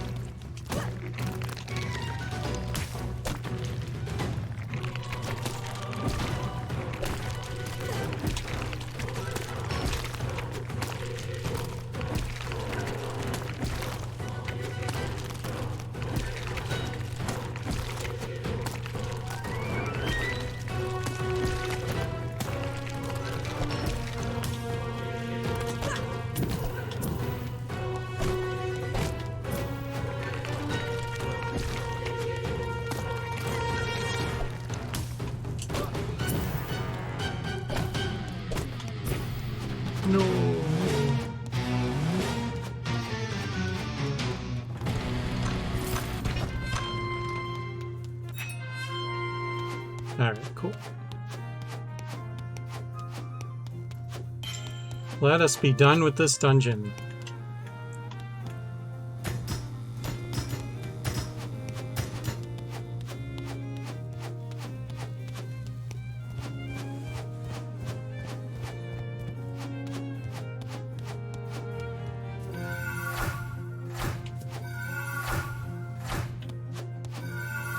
Speaker 1: No. Alright, cool. Let us be done with this dungeon.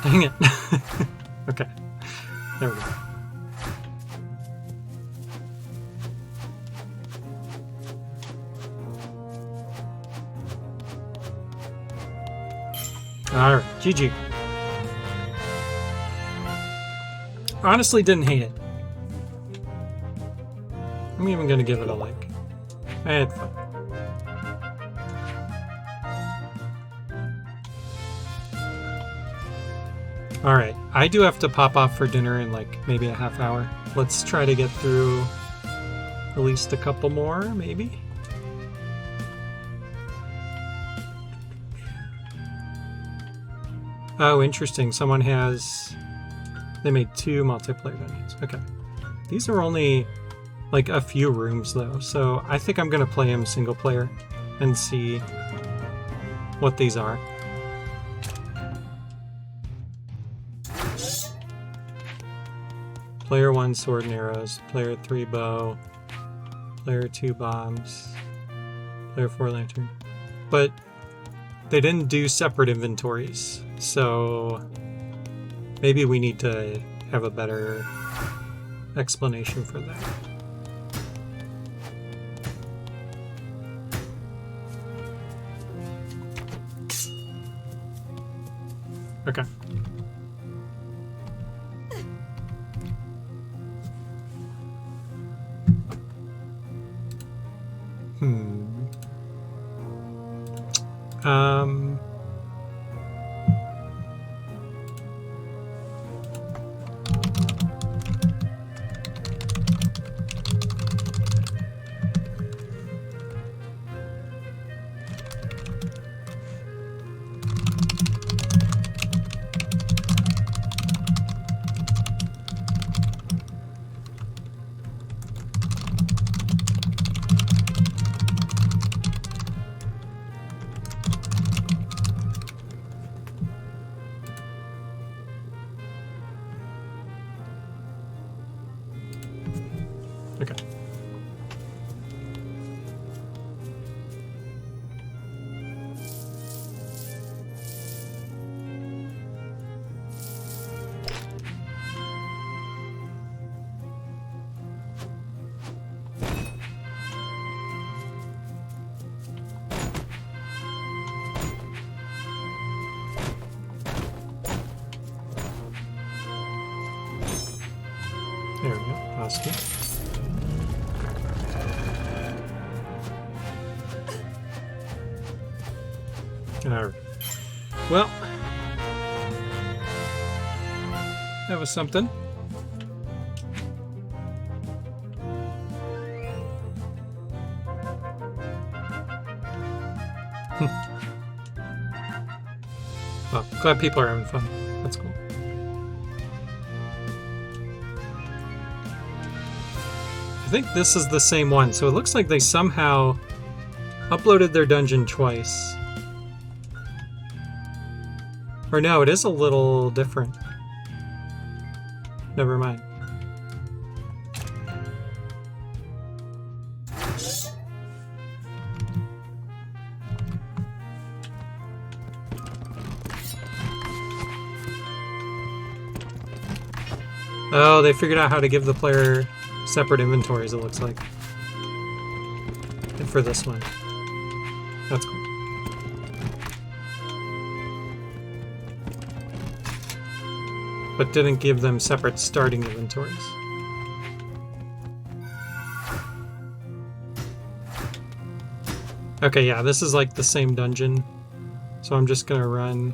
Speaker 1: Dang it. Okay. There we go. Alright, GG. Honestly, didn't hate it. I'm even gonna give it a like. I had fun. Alright, I do have to pop off for dinner in like maybe a half hour. Let's try to get through at least a couple more, maybe? Oh, interesting. Someone has... They made 2 multiplayer dungeons. Okay. These are only like a few rooms though, so I think I'm gonna play them single player and see what these are. Player 1 sword and arrows, player 3 bow, player 2 bombs, player 4 lantern. But they didn't do separate inventories, so maybe we need to have a better explanation for that. Okay. Um... Okay. curiosity. Alright. Well, that was something. Well, glad people are having fun. That's cool. I think this is the same one, so it looks like they somehow uploaded their dungeon twice. Or no, it is a little different. Never mind. Oh, they figured out how to give the player separate inventories, it looks like. And for this one. That's cool. But didn't give them separate starting inventories. Okay, yeah, this is like the same dungeon. So I'm just gonna run.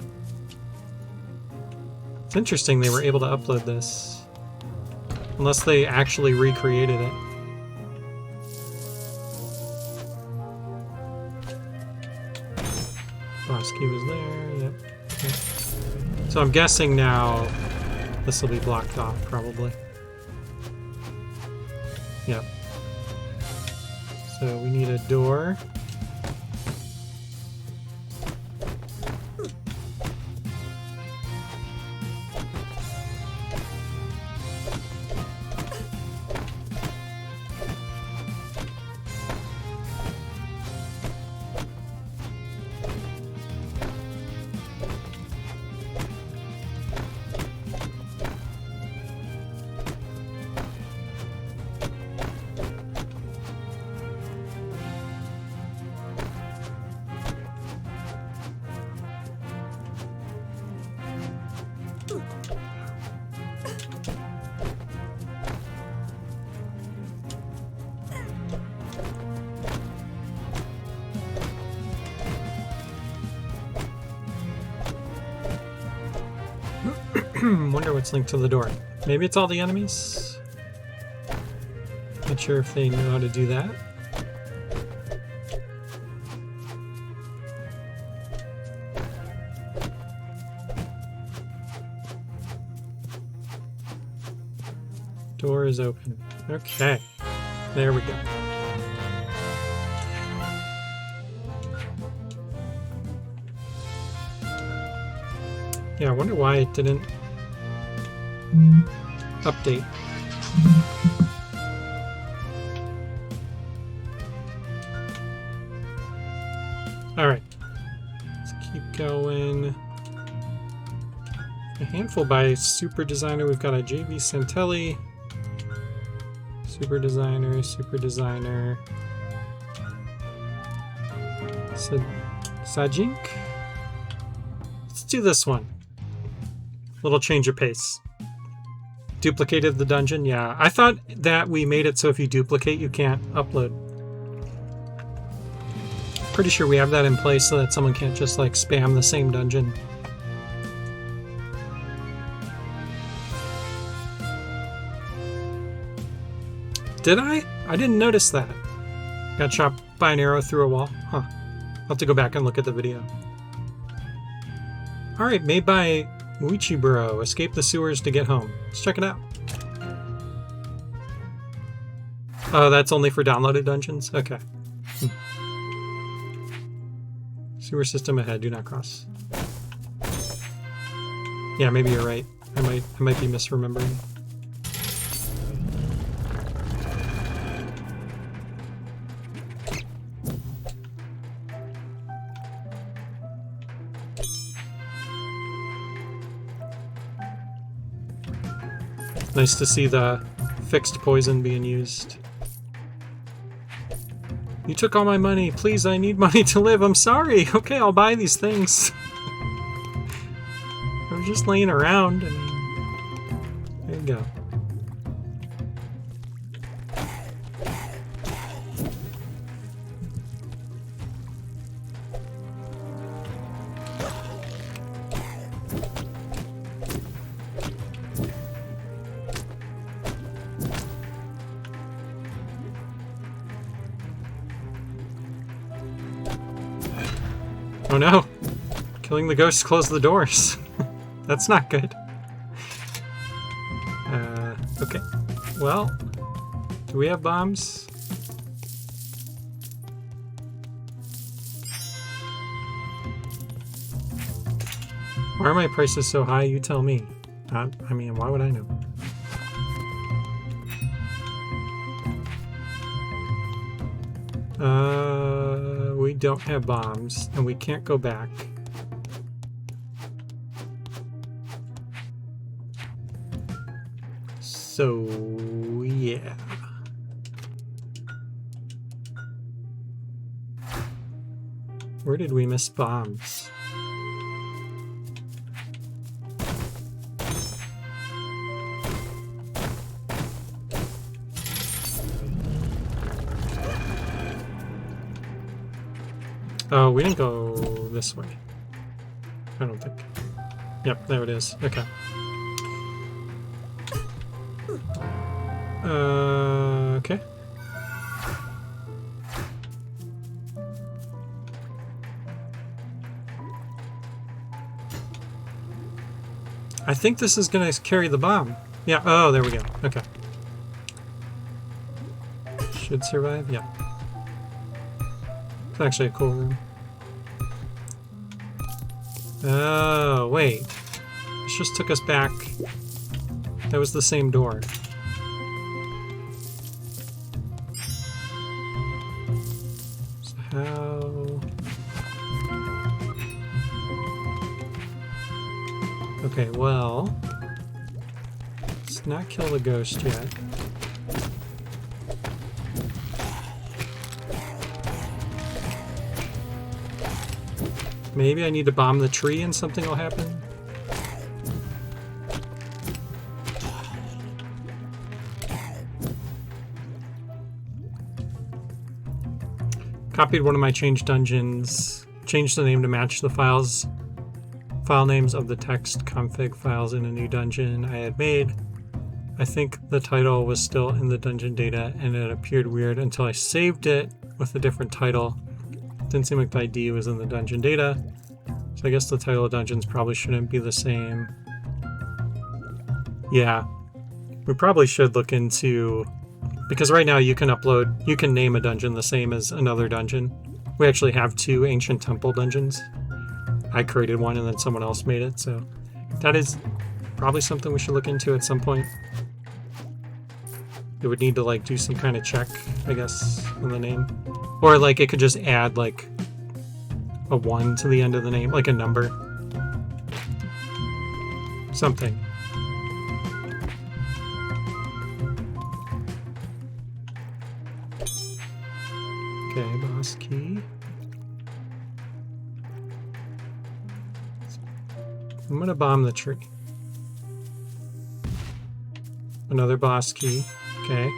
Speaker 1: It's interesting they were able to upload this. Unless they actually recreated it. Boss key was there, yep. Okay. So I'm guessing now this will be blocked off, probably. Yep. So we need a door. Wonder what's linked to the door. Maybe it's all the enemies? Not sure if they know how to do that. Door is open. Okay. There we go. Yeah, I wonder why it didn't update. Alright. Let's keep going. A handful by Super Designer. We've got a JV Santelli. Super Designer, Super Designer. Sajink? Let's do this one. Little change of pace. Duplicated the dungeon? Yeah. I thought that we made it so if you duplicate, you can't upload. Pretty sure we have that in place so that someone can't just like spam the same dungeon. Did I? I didn't notice that. Got shot by an arrow through a wall? Huh. I'll have to go back and look at the video. Alright, made by Muichiburo. Escape the sewers to get home. Let's check it out. Oh, that's only for downloaded dungeons? Okay. Sewer system ahead, do not cross. Yeah, maybe you're right. I might be misremembering. Nice to see the fixed poison being used. You took all my money. Please, I need money to live. I'm sorry. Okay, I'll buy these things. I was just laying around. I mean, there you go. Oh no! Killing the ghosts closed the doors. That's not good. Okay. Well, do we have bombs? Why are my prices so high? You tell me. I mean, why would I know? We don't have bombs, and we can't go back. So, yeah. Where did we miss bombs? Oh, we didn't go this way. I don't think. Yep, there it is. Okay. Okay. I think this is gonna carry the bomb. Yeah, oh, there we go. Okay. Should survive? Yeah. It's actually a cool room. Oh, wait. This just took us back. That was the same door. So how... Okay, well... let's not kill the ghost yet. Maybe I need to bomb the tree and something will happen? Copied one of my changed dungeons, changed the name to match the file names of the text config files in a new dungeon I had made. I think the title was still in the dungeon data and it appeared weird until I saved it with a different title. Didn't seem like the ID was in the dungeon data, so I guess the title of dungeons probably shouldn't be the same. Yeah, we probably should look into, because right now you can name a dungeon the same as another dungeon. We actually have 2 ancient temple dungeons. I created one and then someone else made it, so that is probably something we should look into at some point. It would need to like do some kind of check, I guess, in the name. Or like it could just add like a 1 to the end of the name, like a number. Something. Okay, boss key. I'm gonna bomb the tree. Another boss key. Okay.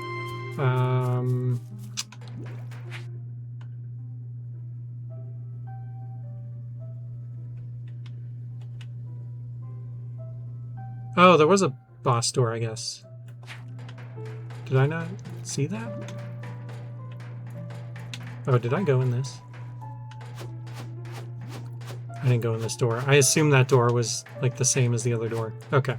Speaker 1: Oh, there was a boss door, I guess. Did I not see that? Oh, did I go in this? I didn't go in this door. I assumed that door was like the same as the other door. Okay.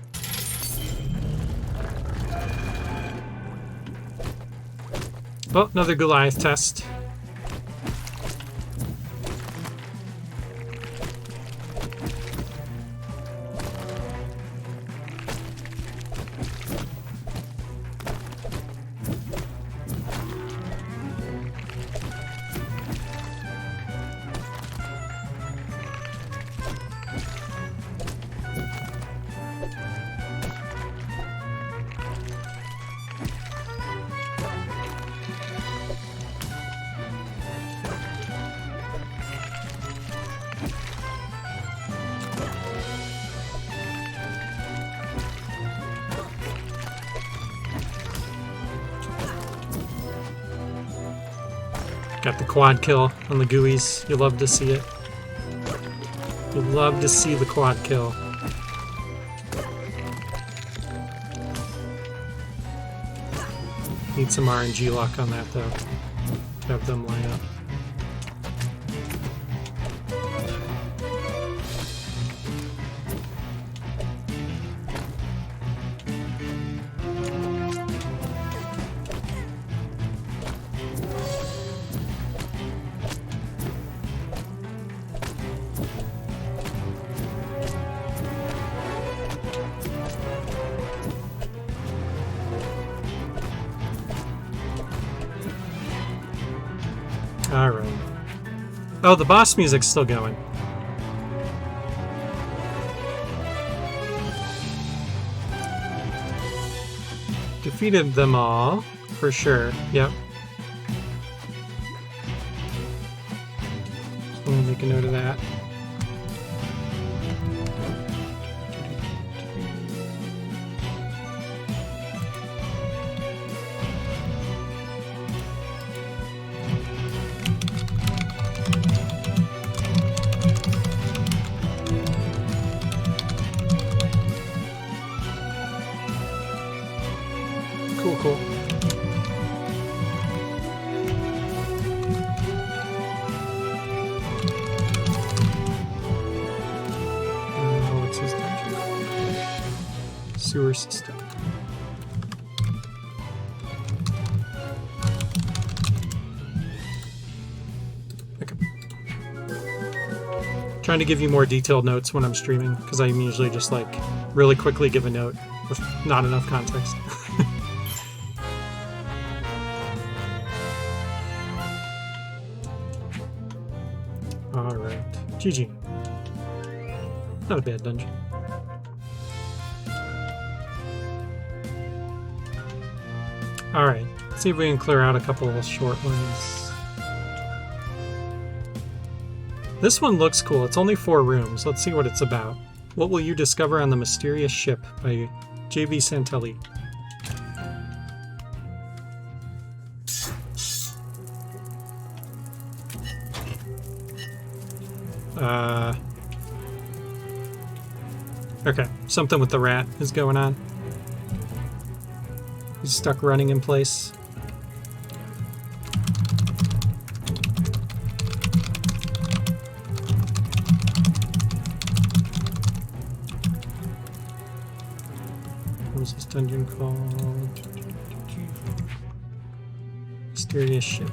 Speaker 1: Well, another Goliath test. Got the quad kill on the gooeys. You love to see it. You love to see the quad kill. Need some RNG luck on that though, to have them line up. Alright. Oh, the boss music's still going. Defeated them all, for sure. Yep. So we'll make a note of that. Cool. What's his dungeon? Sewer system. Okay. Trying to give you more detailed notes when I'm streaming, because I'm usually just like really quickly give a note with not enough context. Alright. GG. Not a bad dungeon. Alright. Let's see if we can clear out a couple of short ones. This one looks cool. It's only 4 rooms. Let's see what it's about. What will you discover on the mysterious ship by J.V. Santelli? Okay, something with the rat is going on. He's stuck running in place. What was this dungeon called? Mysterious ship.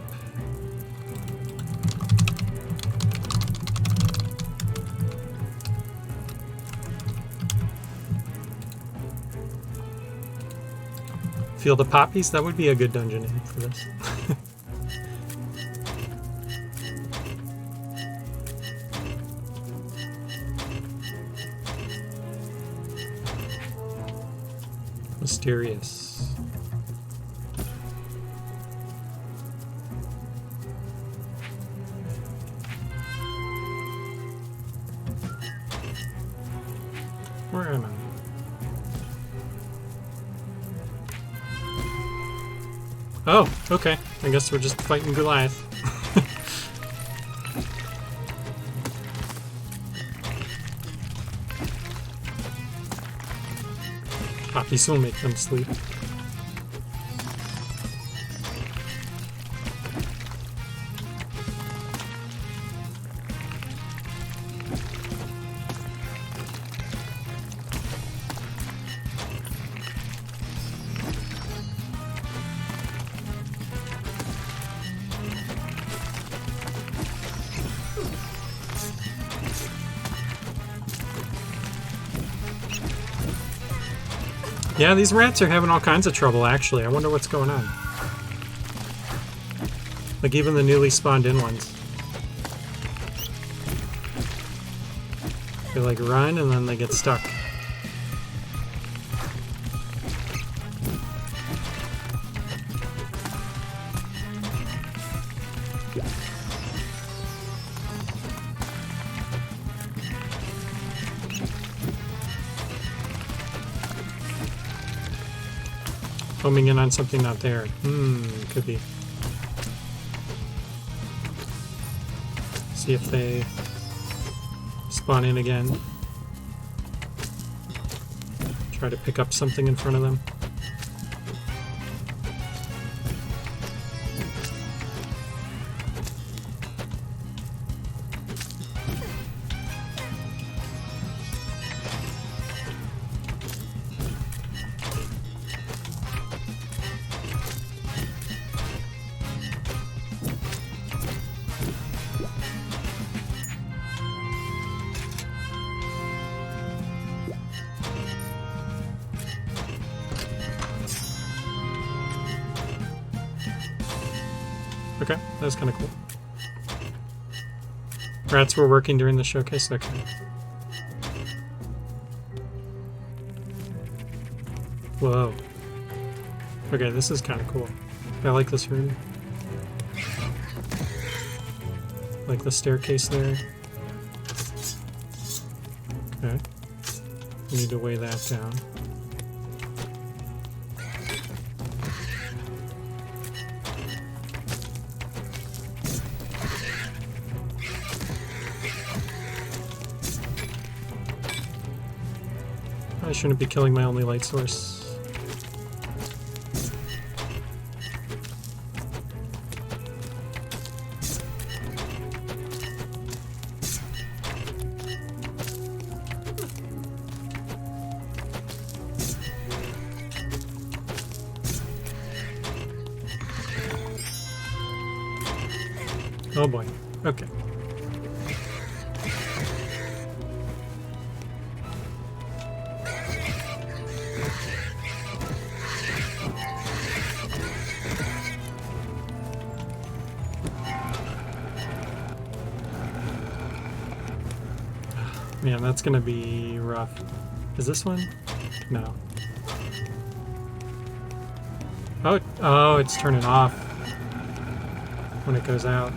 Speaker 1: Feel the poppies? That would be a good dungeon name for this. Mysterious. Where am I? Oh, okay. I guess we're just fighting Goliath. Poppies will make them sleep. Yeah, these rats are having all kinds of trouble, actually. I wonder what's going on. Like, even the newly spawned in ones. They, like, run, and then they get stuck. Homing in on something not there. Could be. See if they spawn in again. Try to pick up something in front of them. Okay, that was kind of cool. Rats were working during the showcase? Okay. Whoa. Okay, this is kind of cool. I like this room. Like the staircase there. Okay. Need to weigh that down. I shouldn't be killing my only light source. Oh boy. Okay. Man, that's gonna be rough. Is this one? No. Oh, it's turning off when it goes out.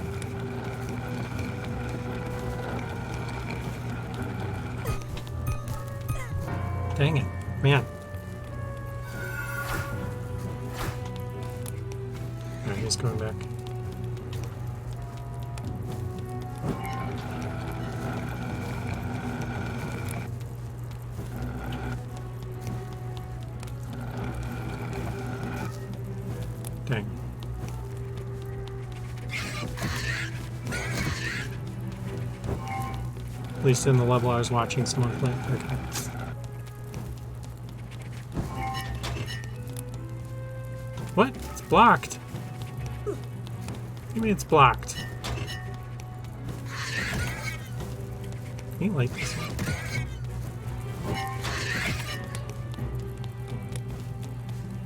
Speaker 1: Dang it, man. Alright, he's going back. Dang. At least in the level I was watching someone play. Okay. What? It's blocked. What do you mean it's blocked? Can you light this one?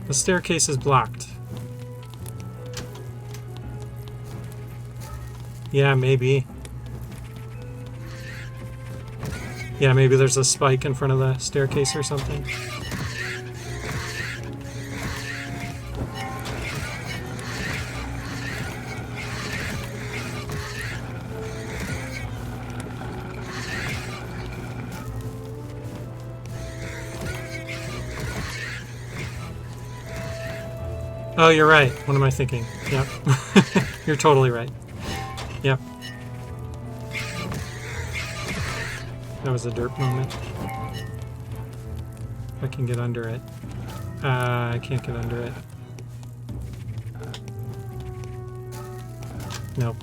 Speaker 1: The staircase is blocked. Yeah, maybe. Yeah, maybe there's a spike in front of the staircase or something. Oh, you're right. What am I thinking? Yep. You're totally right. Yep. That was a derp moment. I can get under it. I can't get under it. Nope.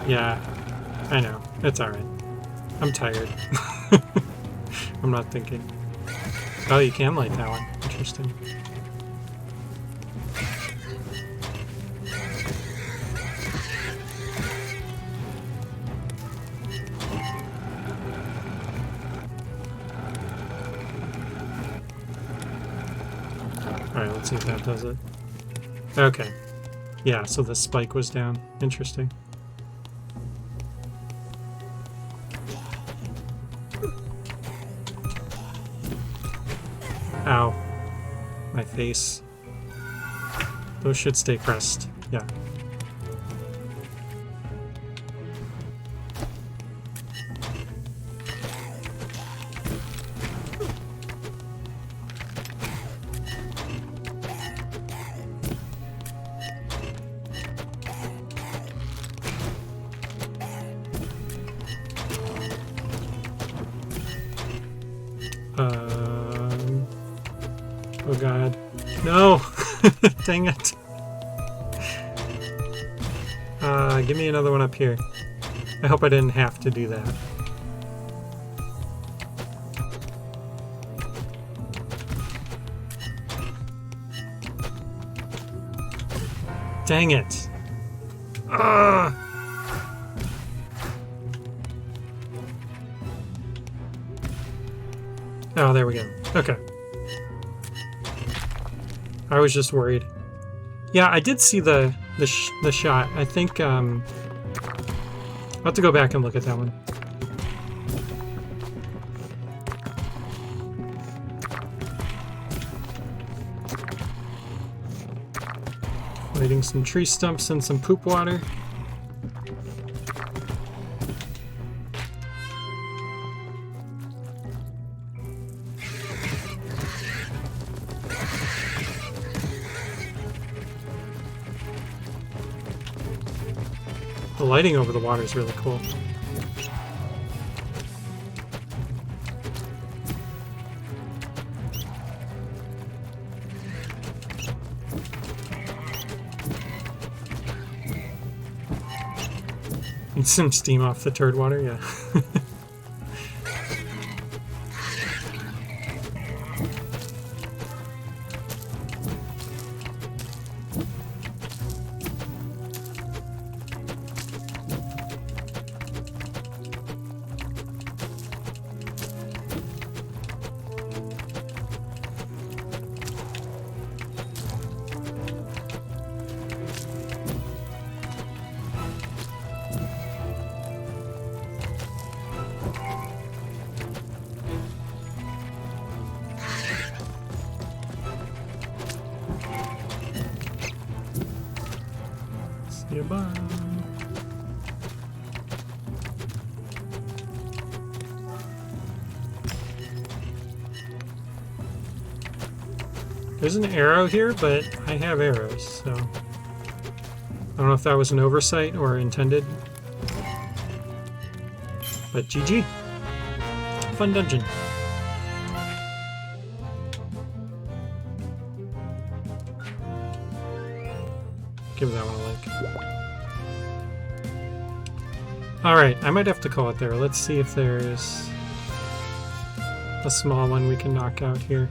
Speaker 1: Yeah, I know. It's alright. I'm tired. I'm not thinking. Oh, you can light that one. Interesting. Alright, let's see if that does it. Okay. Yeah, so the spike was down. Interesting. Ow. My face. Those should stay pressed. Yeah. Oh god. No! Dang it. Give me another one up here. I hope I didn't have to do that. Dang it. Oh, there we go. Okay. I was just worried. Yeah, I did see the shot. I think I'll have to go back and look at that one. Lighting some tree stumps and some poop water. The lighting over the water is really cool. And some steam off the turd water, yeah. See you, bye. There's an arrow here, but I have arrows, so I don't know if that was an oversight or intended. But GG. Fun dungeon. Give that one a like. Alright, I might have to call it there. Let's see if there's a small one we can knock out here.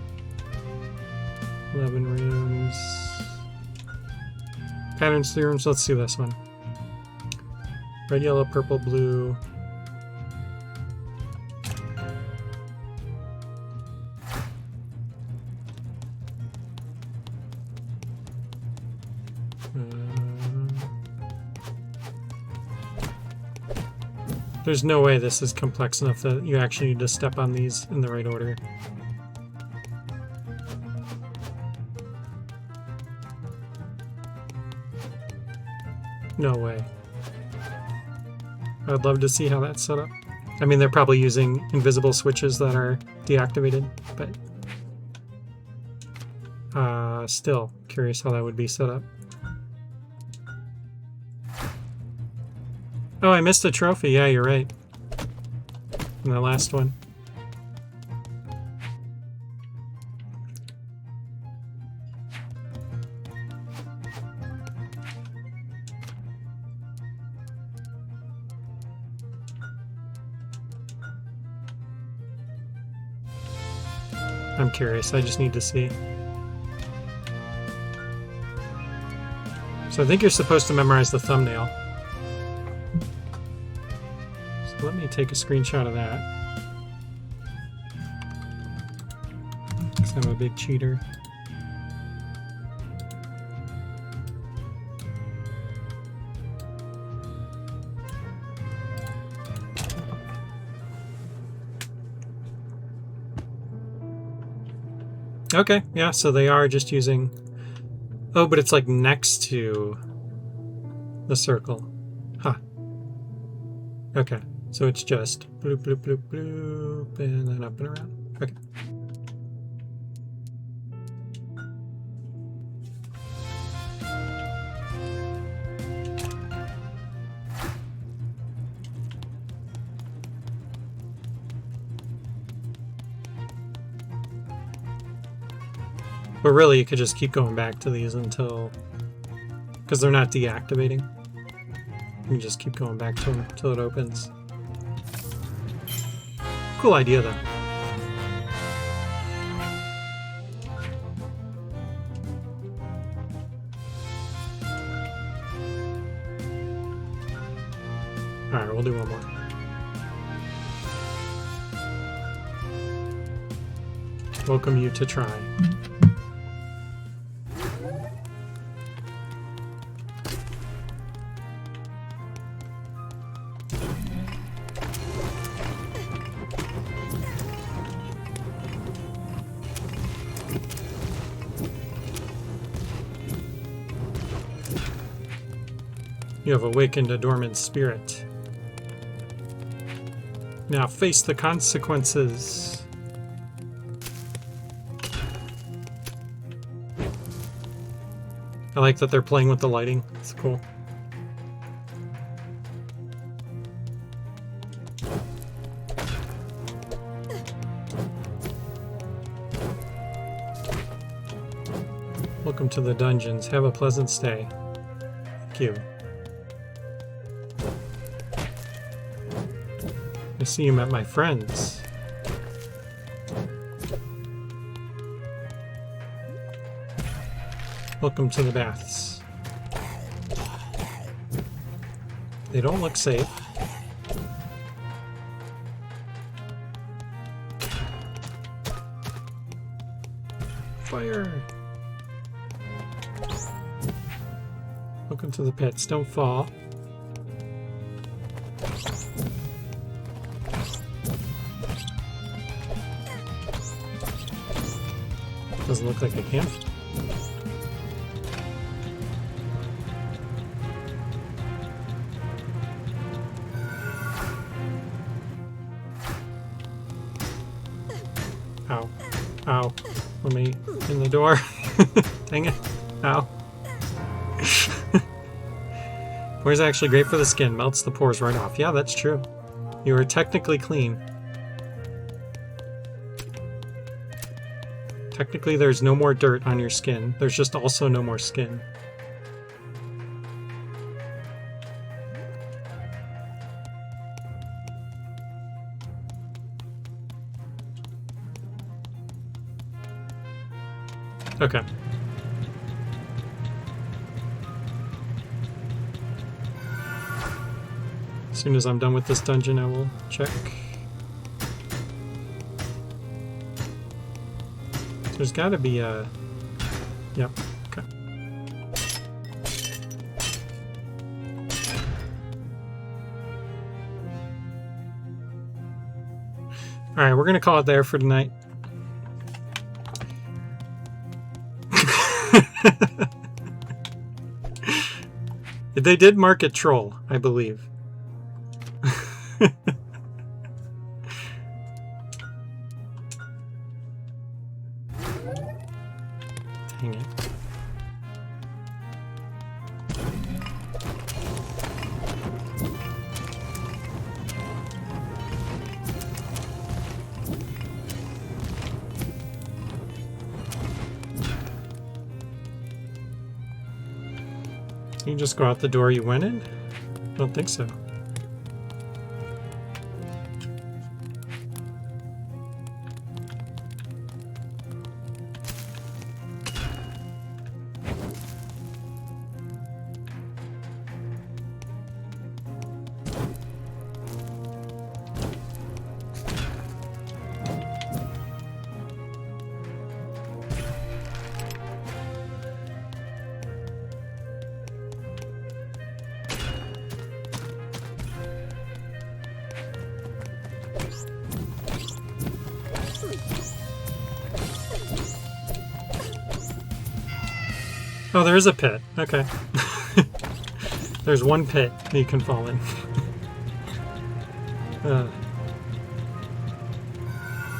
Speaker 1: 11 rooms. Patterns, 3 rooms. Let's do this one. Red, yellow, purple, blue. There's no way this is complex enough that you actually need to step on these in the right order. No way. I'd love to see how that's set up. I mean, they're probably using invisible switches that are deactivated, but still curious how that would be set up. Oh, I missed a trophy. Yeah, you're right. In the last one. I'm curious. I just need to see. So I think you're supposed to memorize the thumbnail. So let me take a screenshot of that. Because I'm a big cheater. Okay, yeah, so they are just using... Oh, but it's like next to the circle. Huh. Okay, so it's just bloop, bloop, bloop, bloop, and then up and around. Okay. But really, you could just keep going back to these until... Because they're not deactivating. You can just keep going back to them until it opens. Cool idea, though. Alright, we'll do one more. welcome you to try. You have awakened a dormant spirit. Now face the consequences. I like that they're playing with the lighting. It's cool. Welcome to the dungeons. Have a pleasant stay. Thank you. I see you met my friends. Welcome to the baths. They don't look safe. Fire! Welcome to the pits. Don't fall. Doesn't look like I can. Ow. Ow. Let me in the door. Dang it. Ow. Pore's actually great for the skin. Melts the pores right off. Yeah, that's true. You are technically clean. Technically, there's no more dirt on your skin. There's just also no more skin. Okay. As soon as I'm done with this dungeon, I will check. There's got to be a... Yep, okay. Alright, we're going to call it there for tonight. They did mark it troll, I believe. Dang it. Can you just go out the door you went in? I don't think so. Oh, there is a pit. Okay. There's one pit that you can fall in.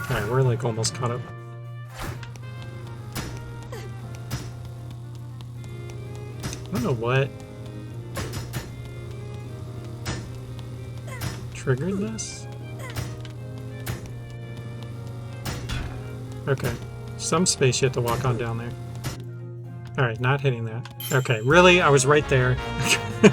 Speaker 1: Alright, we're like almost caught up. I don't know what triggered this. Okay. Some space you have to walk on down there. Alright, not hitting that. Okay, really? I was right there. Give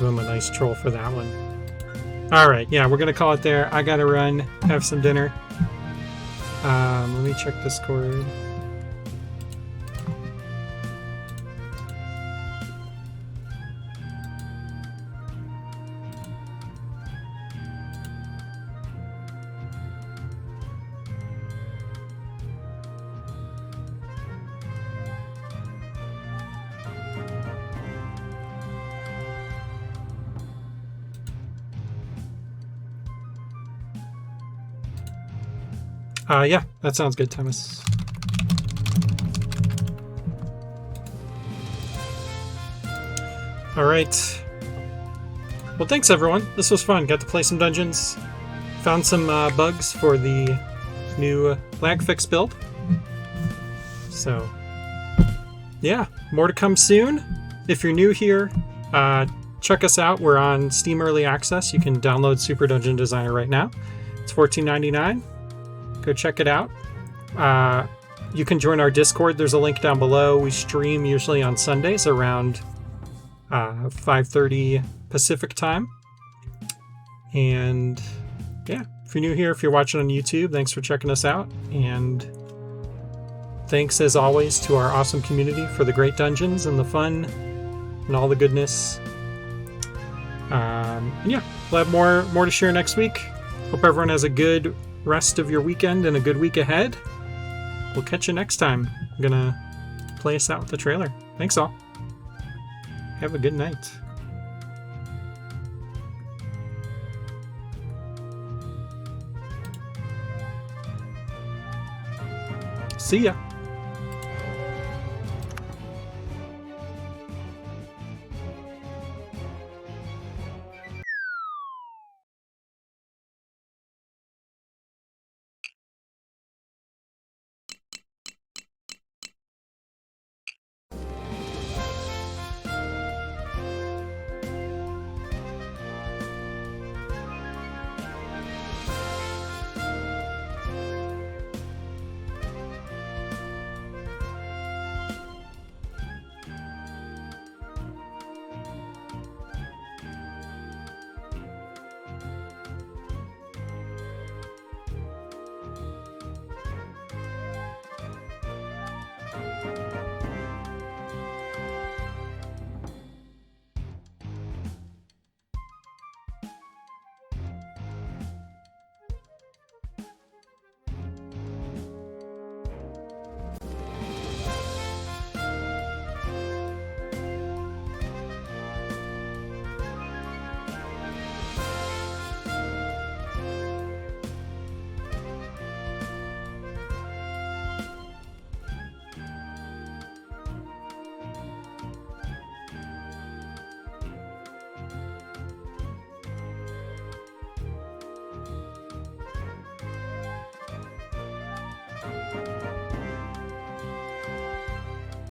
Speaker 1: him a nice troll for that one. Alright, yeah, we're gonna call it there. I gotta run, have some dinner. Let me check Discord. Yeah, that sounds good, Thomas. All right. Well, thanks everyone. This was fun. Got to play some dungeons. Found some bugs for the new lag fix build. So, yeah, more to come soon. If you're new here, check us out. We're on Steam Early Access. You can download Super Dungeon Designer right now. It's $14.99. Go check it out. You can join our Discord. There's a link down below. We stream usually on Sundays around 5:30 Pacific time. And yeah, if you're new here, if you're watching on YouTube, thanks for checking us out. And thanks as always to our awesome community for the great dungeons and the fun and all the goodness. Yeah, we'll have more to share next week. Hope everyone has a good rest of your weekend and a good week ahead. We'll catch you next time. I'm gonna play us out with the trailer. Thanks all. Have a good night. See ya.